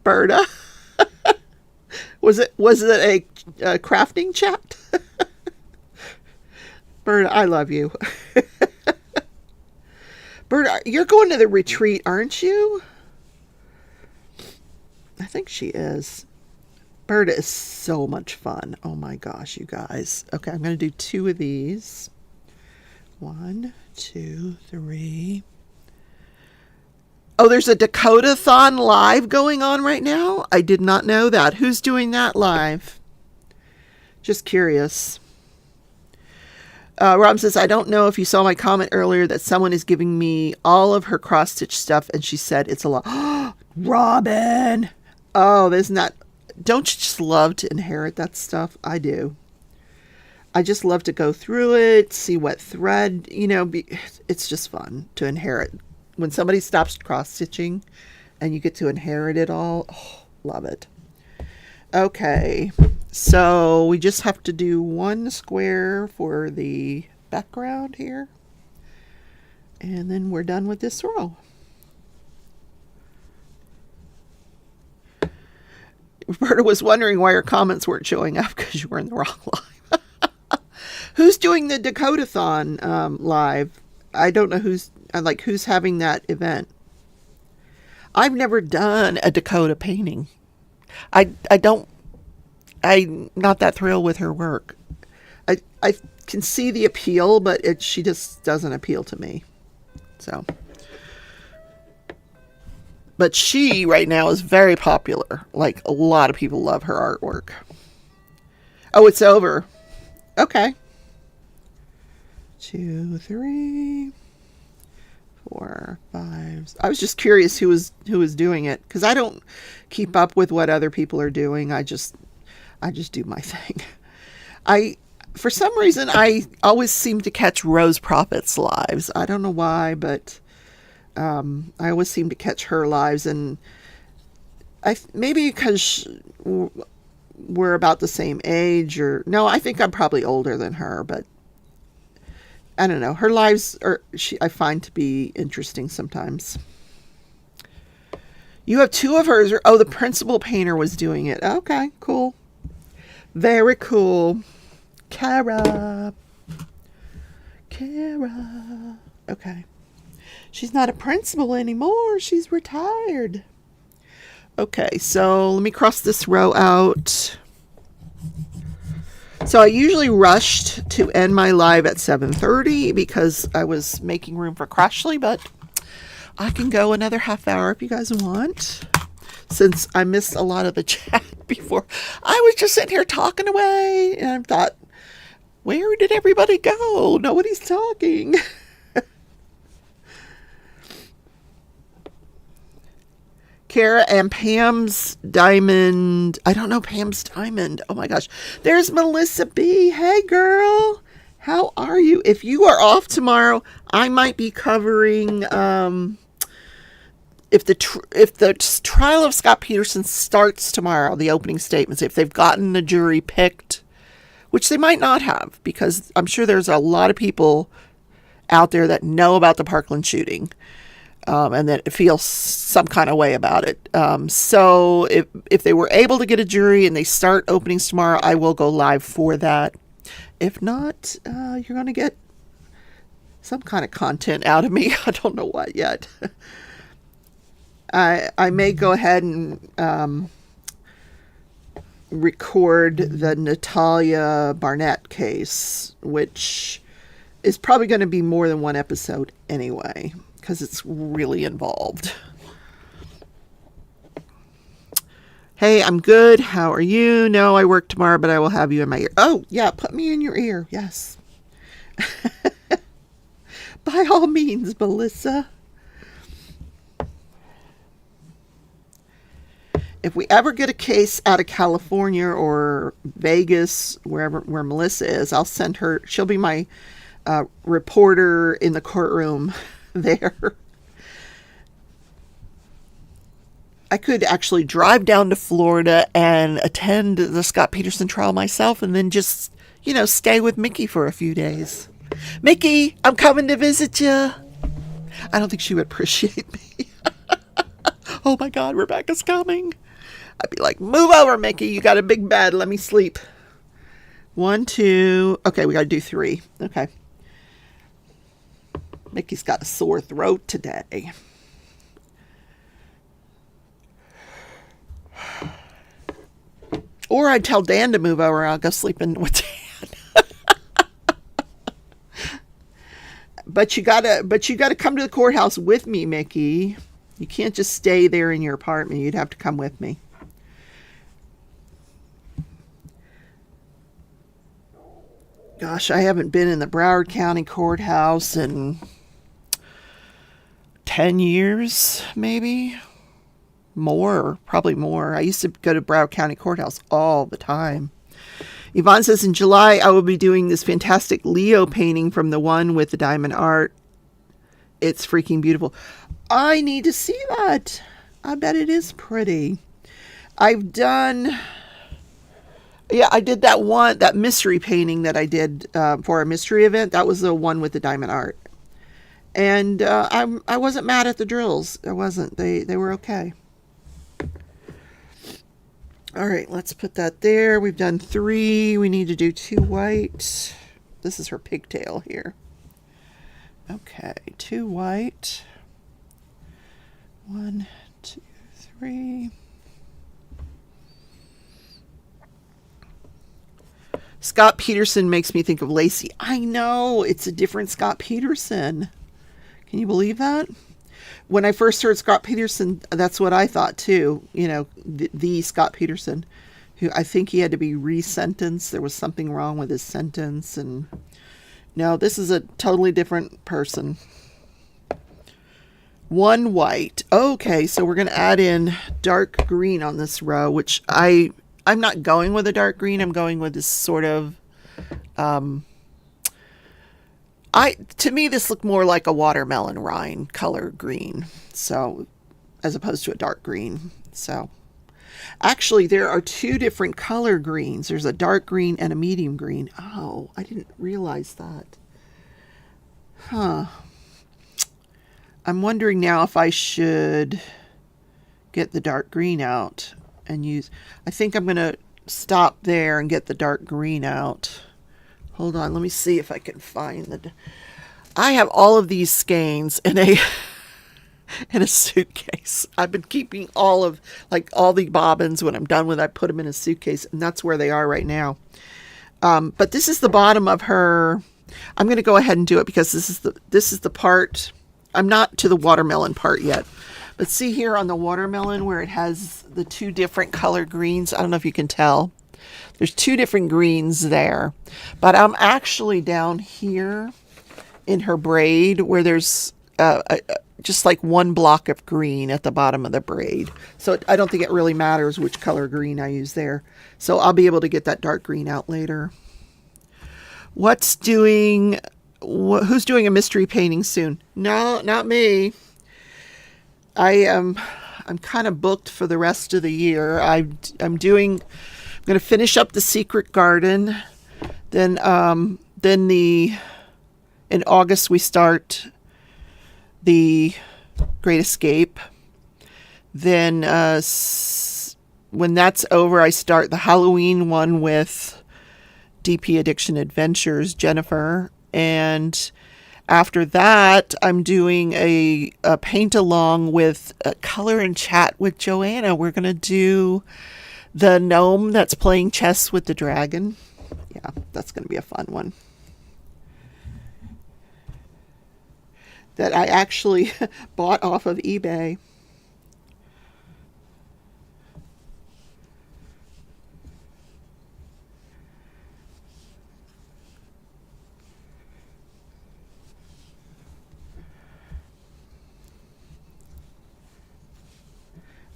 [SPEAKER 1] Berta? Was it a crafting chat? Berta, I love you. Berta, you're going to the retreat, aren't you? I think she is. Berta is so much fun. Oh my gosh, you guys. Okay, I'm going to do 2 of these. 1, 2, 3. Oh, there's a Dakota-thon live going on right now? I did not know that. Who's doing that live? Just curious. Rob says, I don't know if you saw my comment earlier that someone is giving me all of her cross-stitch stuff, and she said it's a lot. Robin! Oh, don't you just love to inherit that stuff? I do. I just love to go through it, see what thread, it's just fun to inherit. When somebody stops cross-stitching and you get to inherit it all, love it. Okay, so we just have to do 1 square for the background here. And then we're done with this row. Roberta was wondering why her comments weren't showing up because you were in the wrong live. Who's doing the Dakota-thon live? I don't know who's having that event. I've never done a Dakota painting. I'm not that thrilled with her work. I can see the appeal, but she just doesn't appeal to me. So, but she right now is very popular. Like, a lot of people love her artwork. Oh, it's over. Okay. 2, 3, 4, 5. I was just curious who was doing it, because I don't keep up with what other people are doing. I just do my thing. For some reason, I always seem to catch Rose Prophet's lives. I don't know why, but I always seem to catch her lives, and maybe because we're about the same age, or no, I think I'm probably older than her, but I don't know. Her lives I find to be interesting sometimes. You have two of hers. Oh, the principal painter was doing it. Okay, cool. Very cool. Kara. Okay. She's not a principal anymore. She's retired. Okay, so let me cross this row out. So I usually rushed to end my live at 7:30 because I was making room for Crashley, but I can go another half hour if you guys want, since I missed a lot of the chat before. I was just sitting here talking away, and I thought, where did everybody go? Nobody's talking. Kara and Pam's diamond. I don't know Pam's diamond. Oh my gosh. There's Melissa B. Hey girl. How are you? If you are off tomorrow, I might be covering if the trial of Scott Peterson starts tomorrow, the opening statements, if they've gotten the jury picked, which they might not have, because I'm sure there's a lot of people out there that know about the Parkland shooting. And that feel some kind of way about it. So if they were able to get a jury and they start openings tomorrow, I will go live for that. If not, you're going to get some kind of content out of me. I don't know what yet. I may go ahead and record the Natalia Barnett case, which is probably going to be more than one episode anyway, because it's really involved. Hey, I'm good. How are you? No, I work tomorrow, but I will have you in my ear. Oh, yeah, put me in your ear. Yes. By all means, Melissa. If we ever get a case out of California or Vegas, where Melissa is, I'll send her. She'll be my reporter in the courtroom there. I could actually drive down to Florida and attend the Scott Peterson trial myself, and then just, stay with Mickey for a few days. Mickey, I'm coming to visit you. I don't think she would appreciate me. Oh my God, Rebecca's coming. I'd be like, move over, Mickey. You got a big bed. Let me sleep. 1, 2. Okay, we got to do 3. Okay. Mickey's got a sore throat today. Or I'd tell Dan to move over. I'll go sleep in with Dan. But you gotta come to the courthouse with me, Mickey. You can't just stay there in your apartment. You'd have to come with me. Gosh, I haven't been in the Broward County Courthouse in 10 years, maybe. More, probably more. I used to go to Broward County Courthouse all the time. Yvonne says, in July, I will be doing this fantastic Leo painting from the one with the diamond art. It's freaking beautiful. I need to see that. I bet it is pretty. I did that mystery painting that I did for a mystery event. That was the one with the diamond art. And I wasn't mad at the drills. I wasn't. They were okay. All right, let's put that there. We've done 3. We need to do 2 white. This is her pigtail here. Okay, 2 white. 1, 2, 3. Scott Peterson makes me think of Lacey. I know, it's a different Scott Peterson. Can you believe that? When I first heard Scott Peterson, that's what I thought too. The Scott Peterson, who I think he had to be resentenced. There was something wrong with his sentence. And no, this is a totally different person. 1 white. Okay, so we're going to add in dark green on this row, which I'm not going with a dark green. I'm going with this sort of, to me, this looked more like a watermelon rind color green. So, as opposed to a dark green. So, Actually, there are two different color greens. There's a dark green and a medium green. Oh, I didn't realize that. Huh. I'm wondering now if I should get the dark green out and use... I think I'm going to stop there and get the dark green out. Hold on, let me see if I can find the... I have all of these skeins in a in a suitcase. I've been keeping all the bobbins. When I'm done with it, I put them in a suitcase, and that's where they are right now. But this is the bottom of her. I'm going to go ahead and do it because this is the part. I'm not to the watermelon part yet. But see here on the watermelon where it has the two different color greens. I don't know if you can tell. There's two different greens there. But I'm actually down here in her braid where there's just like one block of green at the bottom of the braid. So I don't think it really matters which color green I use there. So I'll be able to get that dark green out later. Who's doing a mystery painting soon? No, not me. I'm kind of booked for the rest of the year. I'm going to finish up the Secret Garden. Then in August we start the Great Escape. Then when that's over, I start the Halloween one with DP Addiction Adventures, Jennifer. And after that, I'm doing a paint along with Color and Chat with Joanna. We're going to do the gnome that's playing chess with the dragon. Yeah, that's going to be a fun one. That I actually bought off of eBay.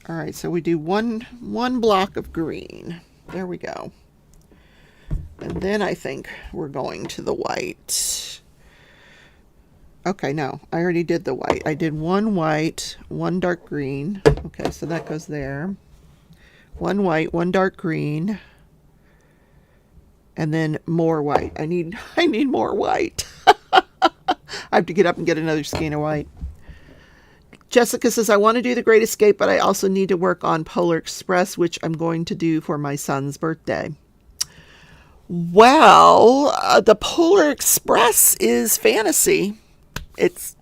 [SPEAKER 1] All right, so we do one block of green. There we go. And then I think we're going to the white. Okay, no, I already did the white. I did one white, one dark green. Okay, so that goes there. One white, one dark green. And then more white. I need more white. I have to get up and get another skein of white. Jessica says, I want to do the Great Escape, but I also need to work on Polar Express, which I'm going to do for my son's birthday. Well, the Polar Express is fantasy. It's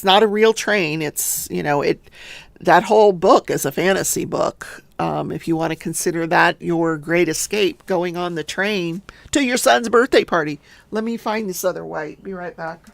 [SPEAKER 1] not a real train. It's, that whole book is a fantasy book. If you want to consider that your Great Escape, going on the train to your son's birthday party. Let me find this other white. Be right back.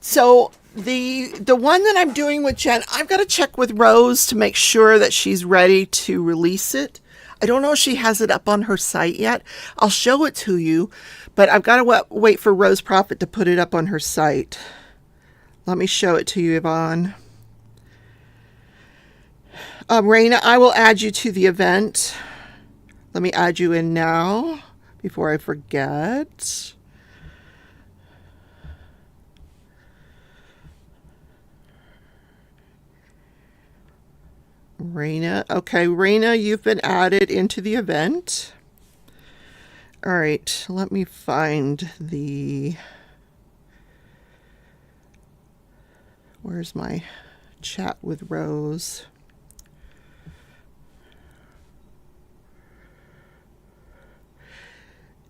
[SPEAKER 1] So the one that I'm doing with Jen, I've got to check with Rose to make sure that she's ready to release it. I don't know if she has it up on her site yet. I'll show it to you, but I've got to wait for Rose Prophet to put it up on her site. Let me show it to you, Yvonne. Raina, I will add you to the event. Let me add you in now before I forget. Raina. Okay, Raina, you've been added into the event. All right, let me find where's my chat with Rose?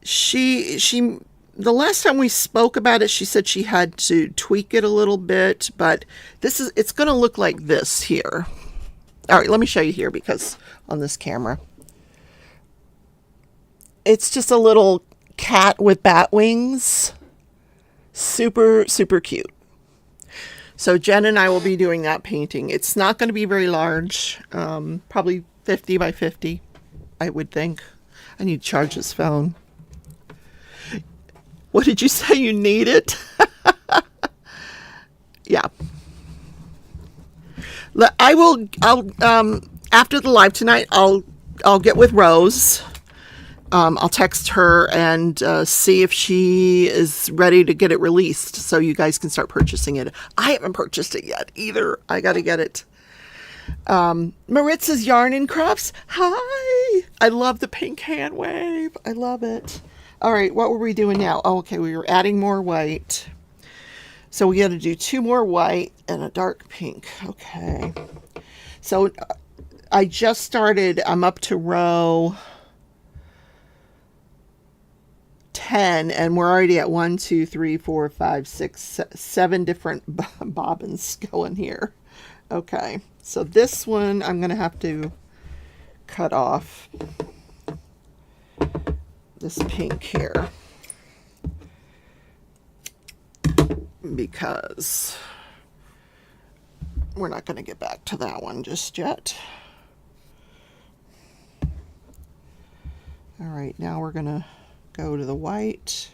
[SPEAKER 1] The last time we spoke about it, she said she had to tweak it a little bit, but it's going to look like this here. All right, let me show you here because on this camera. It's just a little cat with bat wings. Super, super cute. So Jen and I will be doing that painting. It's not going to be very large. Probably 50 by 50, I would think. I need to charge this phone. What did you say? You need it? Yeah. I'll after the live tonight, I'll get with Rose. I'll text her and see if she is ready to get it released so you guys can start purchasing it. I haven't purchased it yet either. I got to get it. Maritza's Yarn and Crafts. Hi! I love the pink hand wave. I love it. All right, what were we doing now? Oh, okay, we were adding more white. So we got to do 2 more white and a dark pink. Okay. So I just started. I'm up to row 10 and we're already at 1, 2, 3, 4, 5, 6, 7 different bobbins going here. Okay, so this one I'm gonna have to cut off this pink here because we're not going to get back to that one just yet. All right, now we're going to go to the white.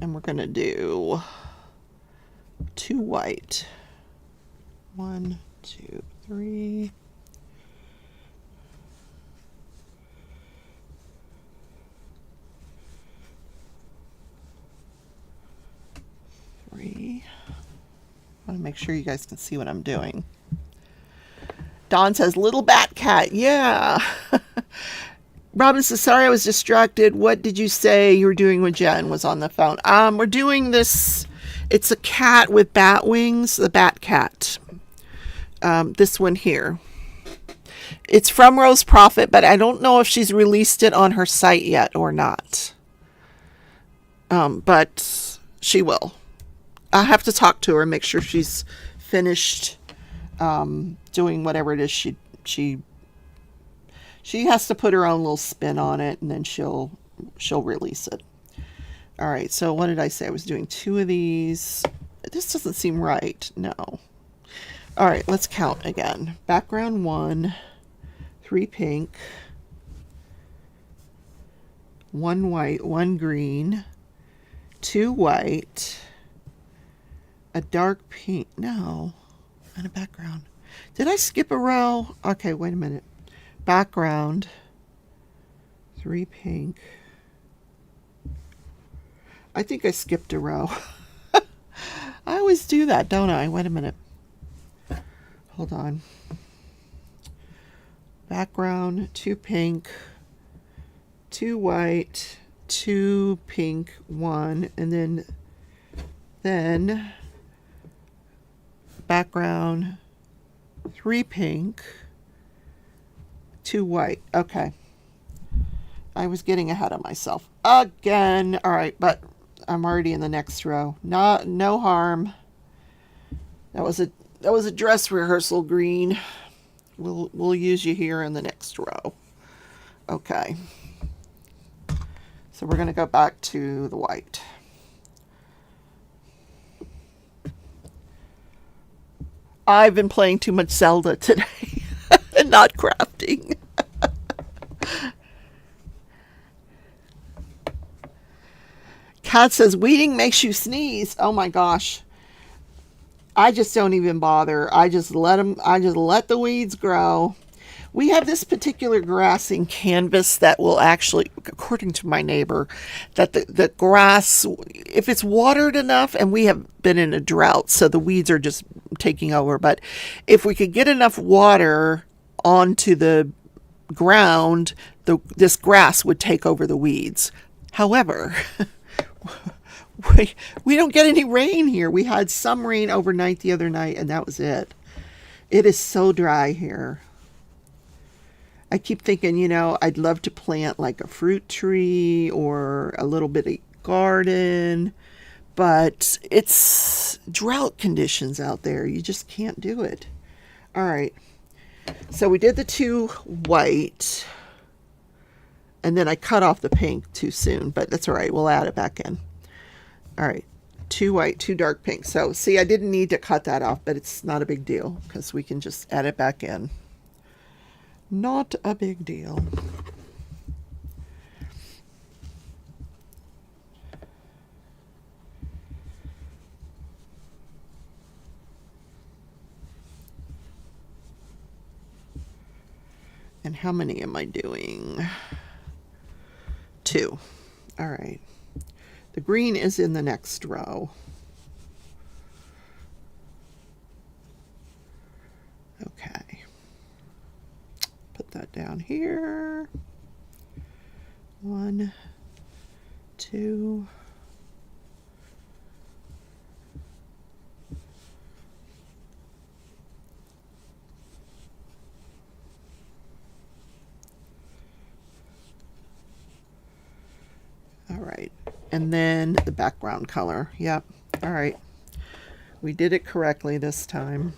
[SPEAKER 1] And we're going to do 2 white. 1, 2, 3. I want to make sure you guys can see what I'm doing. Dawn says, little bat cat. Yeah. Robin says, sorry, I was distracted. What did you say you were doing when Jen was on the phone? We're doing this. It's a cat with bat wings, the bat cat. This one here. It's from Rose Prophet, but I don't know if she's released it on her site yet or not. But she will. I'll have to talk to her and make sure she's finished doing whatever it is she has to put her own little spin on it, and then she'll release it. All right, so what did I say? I was doing 2 of these. This doesn't seem right. No. All right, let's count again. Background 1, 3 pink, 1 white, 1 green, 2 white, a dark pink, no, and a background. Did I skip a row? Okay, wait a minute. Background, 3 pink. I think I skipped a row. I always do that, don't I? Wait a minute. Hold on. Background, 2 pink, 2 white, 2 pink, 1, and then background, 3 pink, 2 white. Okay. I was getting ahead of myself again. All right, but I'm already in the next row. No harm. That was a dress rehearsal green. We'll use you here in the next row. Okay. So we're going to go back to the white. I've been playing too much Zelda today and not crafting. Kat says, weeding makes you sneeze. Oh my gosh. I just don't even bother. I just let the weeds grow. We have this particular grassing canvas that will actually, according to my neighbor, that the grass, if it's watered enough, and we have been in a drought, so the weeds are just taking over, but if we could get enough water onto the ground, this grass would take over the weeds. However, we don't get any rain here. We had some rain overnight the other night, and that was it. It is so dry here. I keep thinking, I'd love to plant like a fruit tree or a little bit of garden, but it's drought conditions out there. You just can't do it. All right. So we did the 2 white, and then I cut off the pink too soon, but that's all right. We'll add it back in. All right. 2 white, 2 dark pink. So see, I didn't need to cut that off, but it's not a big deal because we can just add it back in. Not a big deal. And how many am I doing? 2. All right. The green is in the next row. Okay. Put that down here. 1, 2. All right. And then the background color. Yep. All right. We did it correctly this time.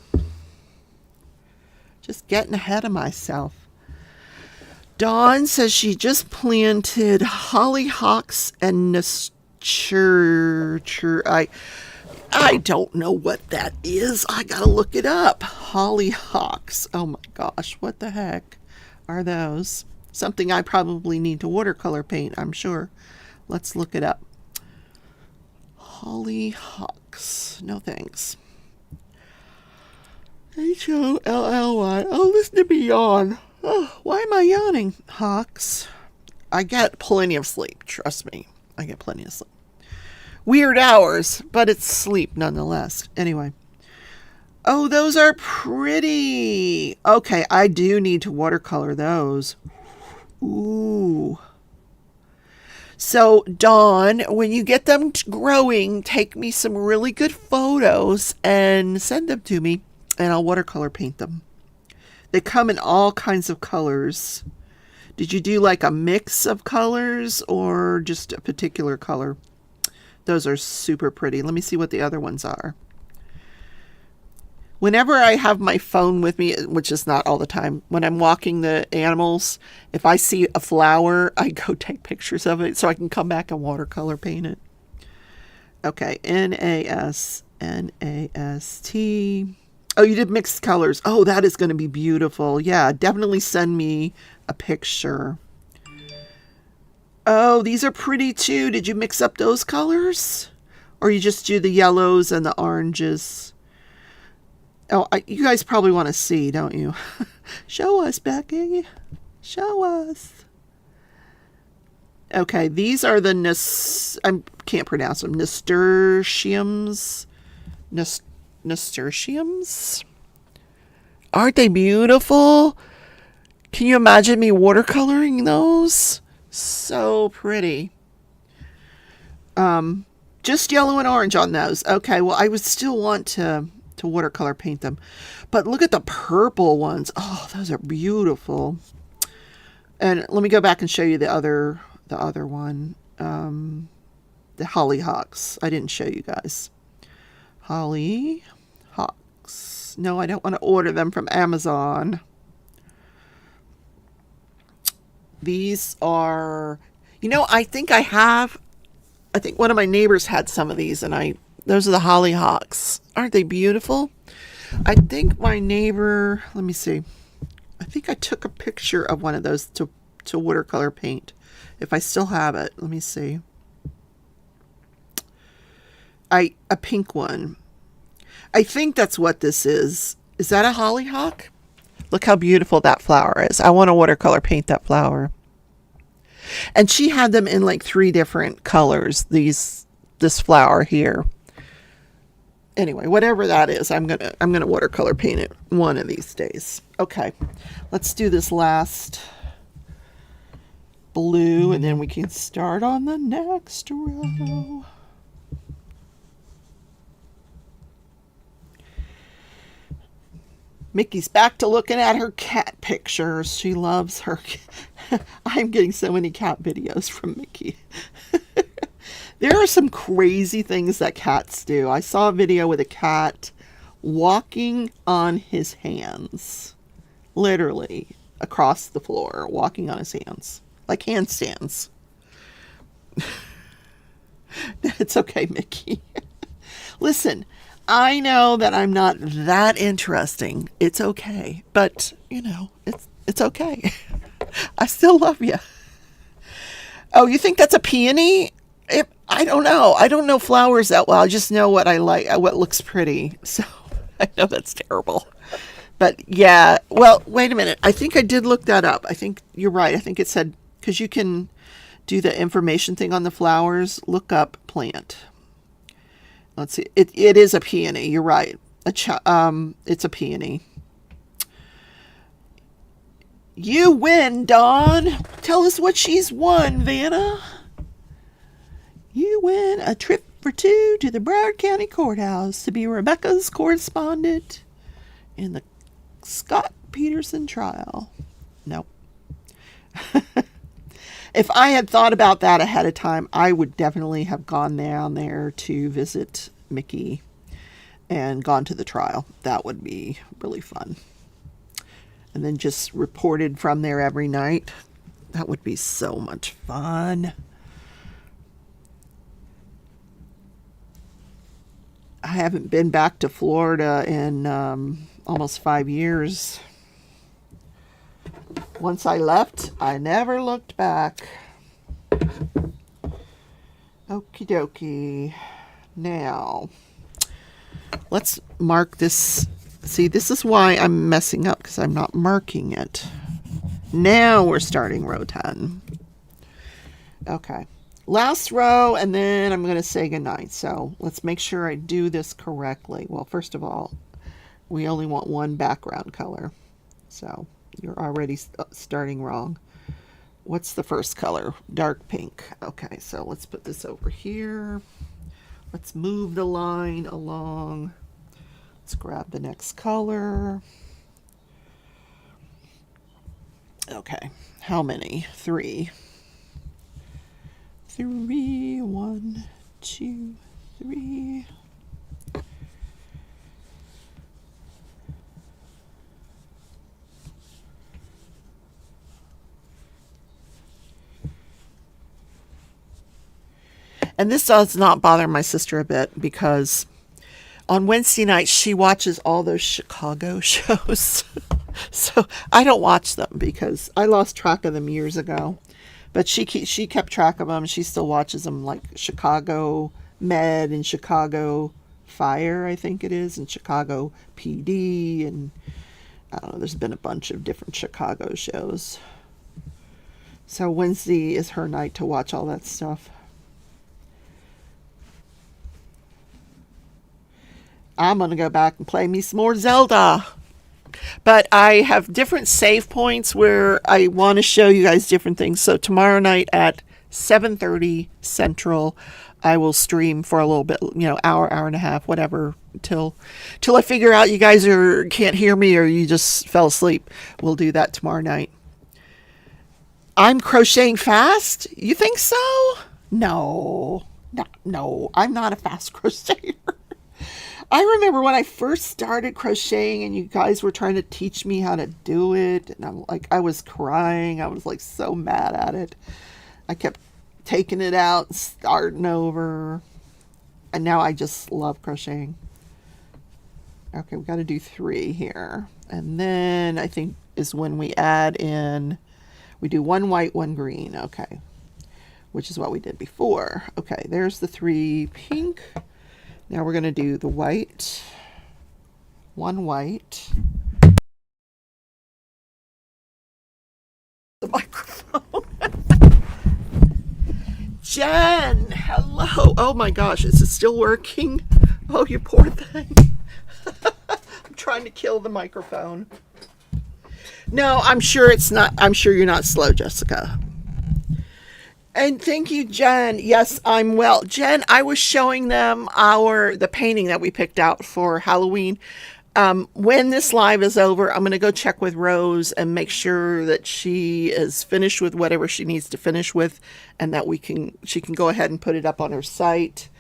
[SPEAKER 1] Just getting ahead of myself. Dawn says she just planted hollyhocks and I don't know what that is. I gotta look it up. Hollyhocks. Oh my gosh, what the heck are those? Something I probably need to watercolor paint, I'm sure. Let's look it up. Hollyhocks. No thanks. Holly. Oh, listen to me yawn. Oh, why am I yawning? Hawks. I get plenty of sleep. Trust me. I get plenty of sleep. Weird hours, but it's sleep nonetheless. Anyway. Oh, those are pretty. Okay, I do need to watercolor those. Ooh. So, Dawn, when you get them growing, take me some really good photos and send them to me, and I'll watercolor paint them. They come in all kinds of colors. Did you do like a mix of colors or just a particular color? Those are super pretty. Let me see what the other ones are. Whenever I have my phone with me, which is not all the time, when I'm walking the animals, if I see a flower, I go take pictures of it so I can come back and watercolor paint it. Okay, N-A-S-N-A-S-T. Oh, you did mixed colors. Oh, that is going to be beautiful. Yeah, definitely send me a picture. Oh, these are pretty too. Did you mix up those colors? Or you just do the yellows and the oranges? Oh, you guys probably want to see, don't you? Show us, Becky. Show us. Okay, these are the I can't pronounce them. Nasturtiums. Nasturtiums? Aren't they beautiful? Can you imagine me watercoloring those? So pretty. Just yellow and orange on those. Okay, well, I would still want to watercolor paint them. But look at the purple ones. Oh, those are beautiful. And let me go back and show you the other one. The hollyhocks. I didn't show you guys. Hollyhocks. No, I don't want to order them from Amazon. These are, I think one of my neighbors had some of these, and those are the hollyhocks. Aren't they beautiful? I think my neighbor, let me see. I think I took a picture of one of those to watercolor paint. If I still have it, let me see. A pink one. I think that's what this is. Is that a hollyhock? Look how beautiful that flower is. I want to watercolor paint that flower. And she had them in like 3 different colors. This flower here. Anyway, whatever that is, I'm gonna watercolor paint it one of these days. Okay, let's do this last blue, and then we can start on the next row. Mickey's back to looking at her cat pictures. She loves her. I'm getting so many cat videos from Mickey. There are some crazy things that cats do. I saw a video with a cat walking on his hands. Literally across the floor, walking on his hands. Like handstands. It's okay, Mickey. Listen, I know that I'm not that interesting. It's okay. But, it's okay. I still love you. Oh, you think that's a peony? I don't know. I don't know flowers that well. I just know what I like, what looks pretty. So I know that's terrible. But yeah, well, wait a minute. I think I did look that up. I think you're right. I think it said, because you can do the information thing on the flowers, look up plant. Let's see. It is a peony. You're right. It's a peony. You win, Dawn. Tell us what she's won, Vanna. You win a trip for two to the Broward County Courthouse to be Rebecca's correspondent in the Scott Peterson trial. Nope. If I had thought about that ahead of time, I would definitely have gone down there to visit Mickey and gone to the trial. That would be really fun. And then just reported from there every night. That would be so much fun. I haven't been back to Florida in almost 5 years. Once I left, I never looked back. Okie dokie. Now, let's mark this. See, this is why I'm messing up, because I'm not marking it. Now we're starting row 10. Okay. Last row, and then I'm going to say goodnight. So let's make sure I do this correctly. Well, first of all, we only want one background color. So you're already starting wrong. What's the first color? Dark pink. Okay, so let's put this over here. Let's move the line along. Let's grab the next color. Okay, how many? 3. 3, 1, 2, 3. And this does not bother my sister a bit, because on Wednesday nights she watches all those Chicago shows. So I don't watch them because I lost track of them years ago. But she kept track of them. She still watches them, like Chicago Med and Chicago Fire, I think it is, and Chicago PD, and I don't know, there's been a bunch of different Chicago shows. So Wednesday is her night to watch all that stuff. I'm going to go back and play me some more Zelda. But I have different save points where I want to show you guys different things. So tomorrow night at 7:30 Central, I will stream for a little bit, hour and a half, whatever, till I figure out you guys can't hear me or you just fell asleep. We'll do that tomorrow night. I'm crocheting fast? You think so? No, I'm not a fast crocheter. I remember when I first started crocheting and you guys were trying to teach me how to do it. And I was crying. I was like so mad at it. I kept taking it out and starting over. And now I just love crocheting. Okay, we got to do 3 here. And then I think is when we add in, we do 1 white, 1 green. Okay, which is what we did before. Okay, there's the 3 pink. Now we're going to do the white, 1 white, the microphone. Jen, hello. Oh my gosh, is it still working? Oh, you poor thing. I'm trying to kill the microphone. No, I'm sure it's not. I'm sure you're not slow, Jessica. And thank you, Jen. Yes, I'm well. Jen, I was showing them the painting that we picked out for Halloween. When this live is over, I'm going to go check with Rose and make sure that she is finished with whatever she needs to finish with, and that she can go ahead and put it up on her site,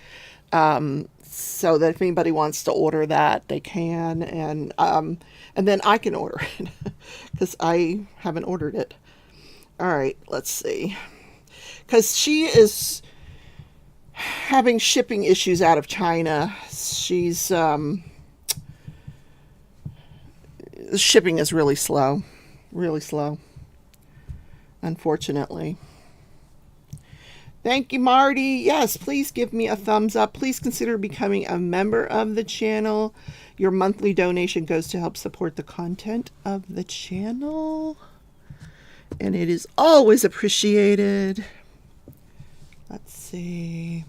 [SPEAKER 1] so that if anybody wants to order that, they can, and then I can order it because I haven't ordered it. All right, let's see. Because she is having shipping issues out of China. She's shipping is really slow, unfortunately. Thank you, Marty. Yes, please give me a thumbs up. Please consider becoming a member of the channel. Your monthly donation goes to help support the content of the channel, and it is always appreciated. Let's see.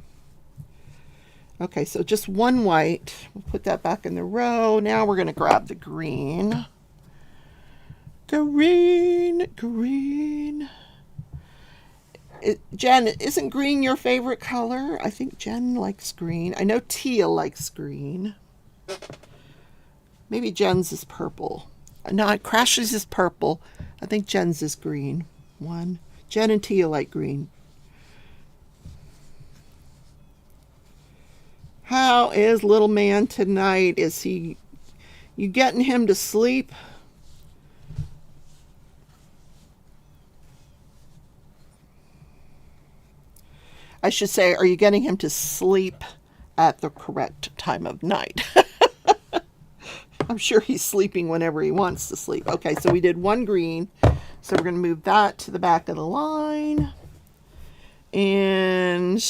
[SPEAKER 1] Okay, so just one white. We'll put that back in the row. Now we're going to grab the green. Green. Jen, isn't green your favorite color? I think Jen likes green. I know Tia likes green. Maybe Jen's is purple. No, Crashley's is purple. I think Jen's is green. One. Jen and Tia like green. How is little man tonight? Is you getting him to sleep? I should say, are you getting him to sleep at the correct time of night? I'm sure he's sleeping whenever he wants to sleep. Okay, so we did one green. So we're going to move that to the back of the line. And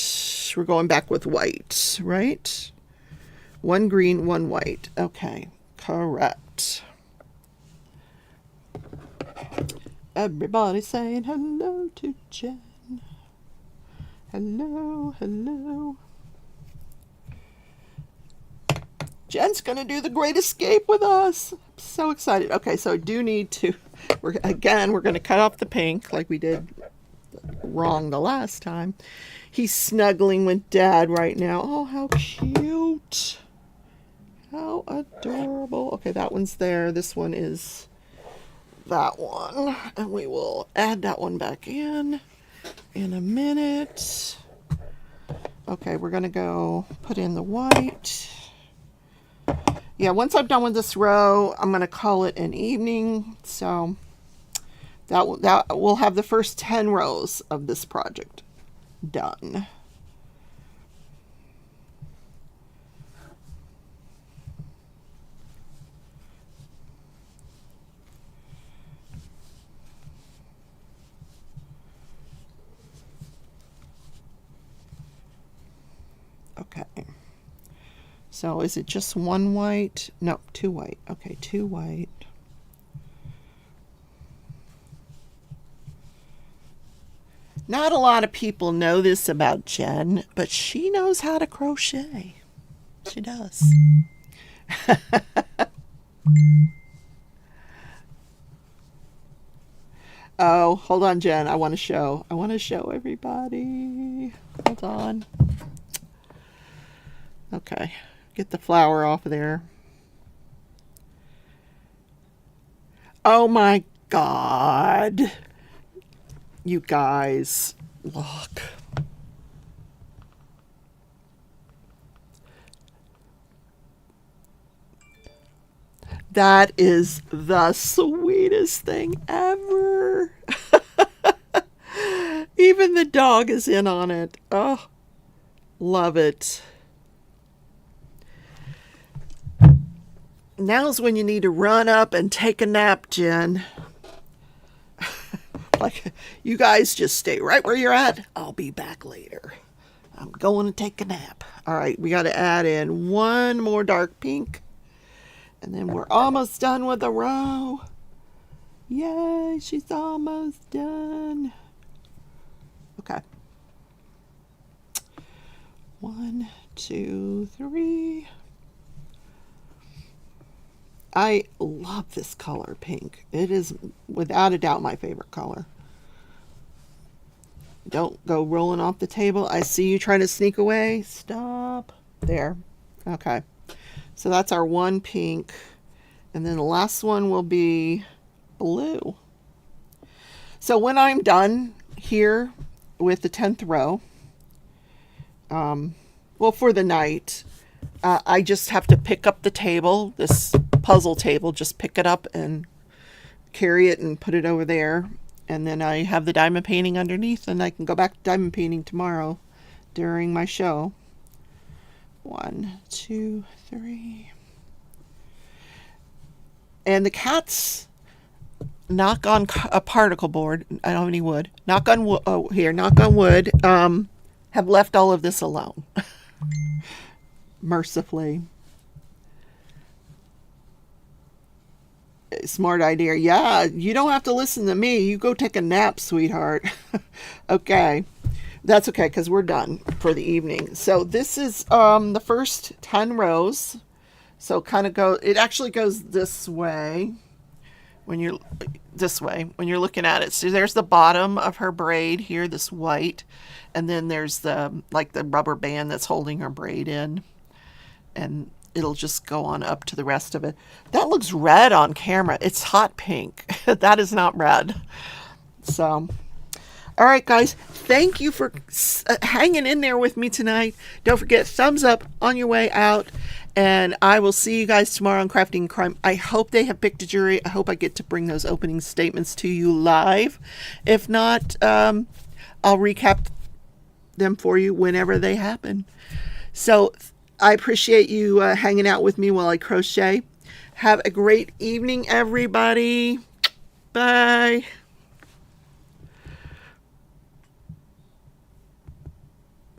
[SPEAKER 1] we're going back with white, right? One green, one white. Okay, correct. Everybody saying hello to Jen. Hello. Jen's going to do the Great Escape with us. I'm so excited. Okay, so I do need to, we're going to cut off the pink like we did wrong the last time. He's snuggling with Dad right now. Oh, how cute. How adorable. Okay, that one's there. This one is that one. And we will add that one back in a minute. Okay, we're going to go put in the white. Yeah, once I'm done with this row, I'm going to call it an evening. So that we'll have the first 10 rows of this project done. Okay. So is it just one white? No, two white. Okay, two white. Not a lot of people know this about Jen, but she knows how to crochet. She does. Oh, hold on, Jen. I want to show everybody. Hold on. Okay. Get the flower off of there. Oh my God. You guys, look. That is the sweetest thing ever. Even the dog is in on it. Oh, love it. Now's when you need to run up and take a nap, Jen. Like, you guys just stay right where you're at. I'll be back later. I'm going to take a nap. All right, we got to add in one more dark pink. And then we're almost done with the row. Yay, she's almost done. Okay. 1, 2, 3. I love this color, pink. It is without a doubt my favorite color. Don't go rolling off the table. I see you trying to sneak away. Stop. There. Okay. So that's our one pink. And then the last one will be blue. So when I'm done here with the 10th row, well, for the night, I just have to pick up the table, this puzzle table, just pick it up and carry it and put it over there. And then I have the diamond painting underneath, and I can go back to diamond painting tomorrow during my show. 1, 2, 3. And the cats knock on a particle board. I don't have any wood. Knock on wood. Oh, here, knock on wood. have left all of this alone. Mercifully. Smart idea. Yeah, you don't have to listen to me. You go take a nap, sweetheart. Okay. That's okay, because we're done for the evening. So this is the first 10 rows. So kind of go, it actually goes this way when you're looking at it. So there's the bottom of her braid here, this white, and then there's the rubber band that's holding her braid in, and it'll just go on up to the rest of it. That looks red on camera. It's hot pink. That is not red. So, all right, guys, thank you for hanging in there with me tonight. Don't forget, thumbs up on your way out. And I will see you guys tomorrow on Crafting Crime. I hope they have picked a jury. I hope I get to bring those opening statements to you live. If not, I'll recap them for you whenever they happen. So I appreciate you hanging out with me while I crochet. Have a great evening, everybody. Bye.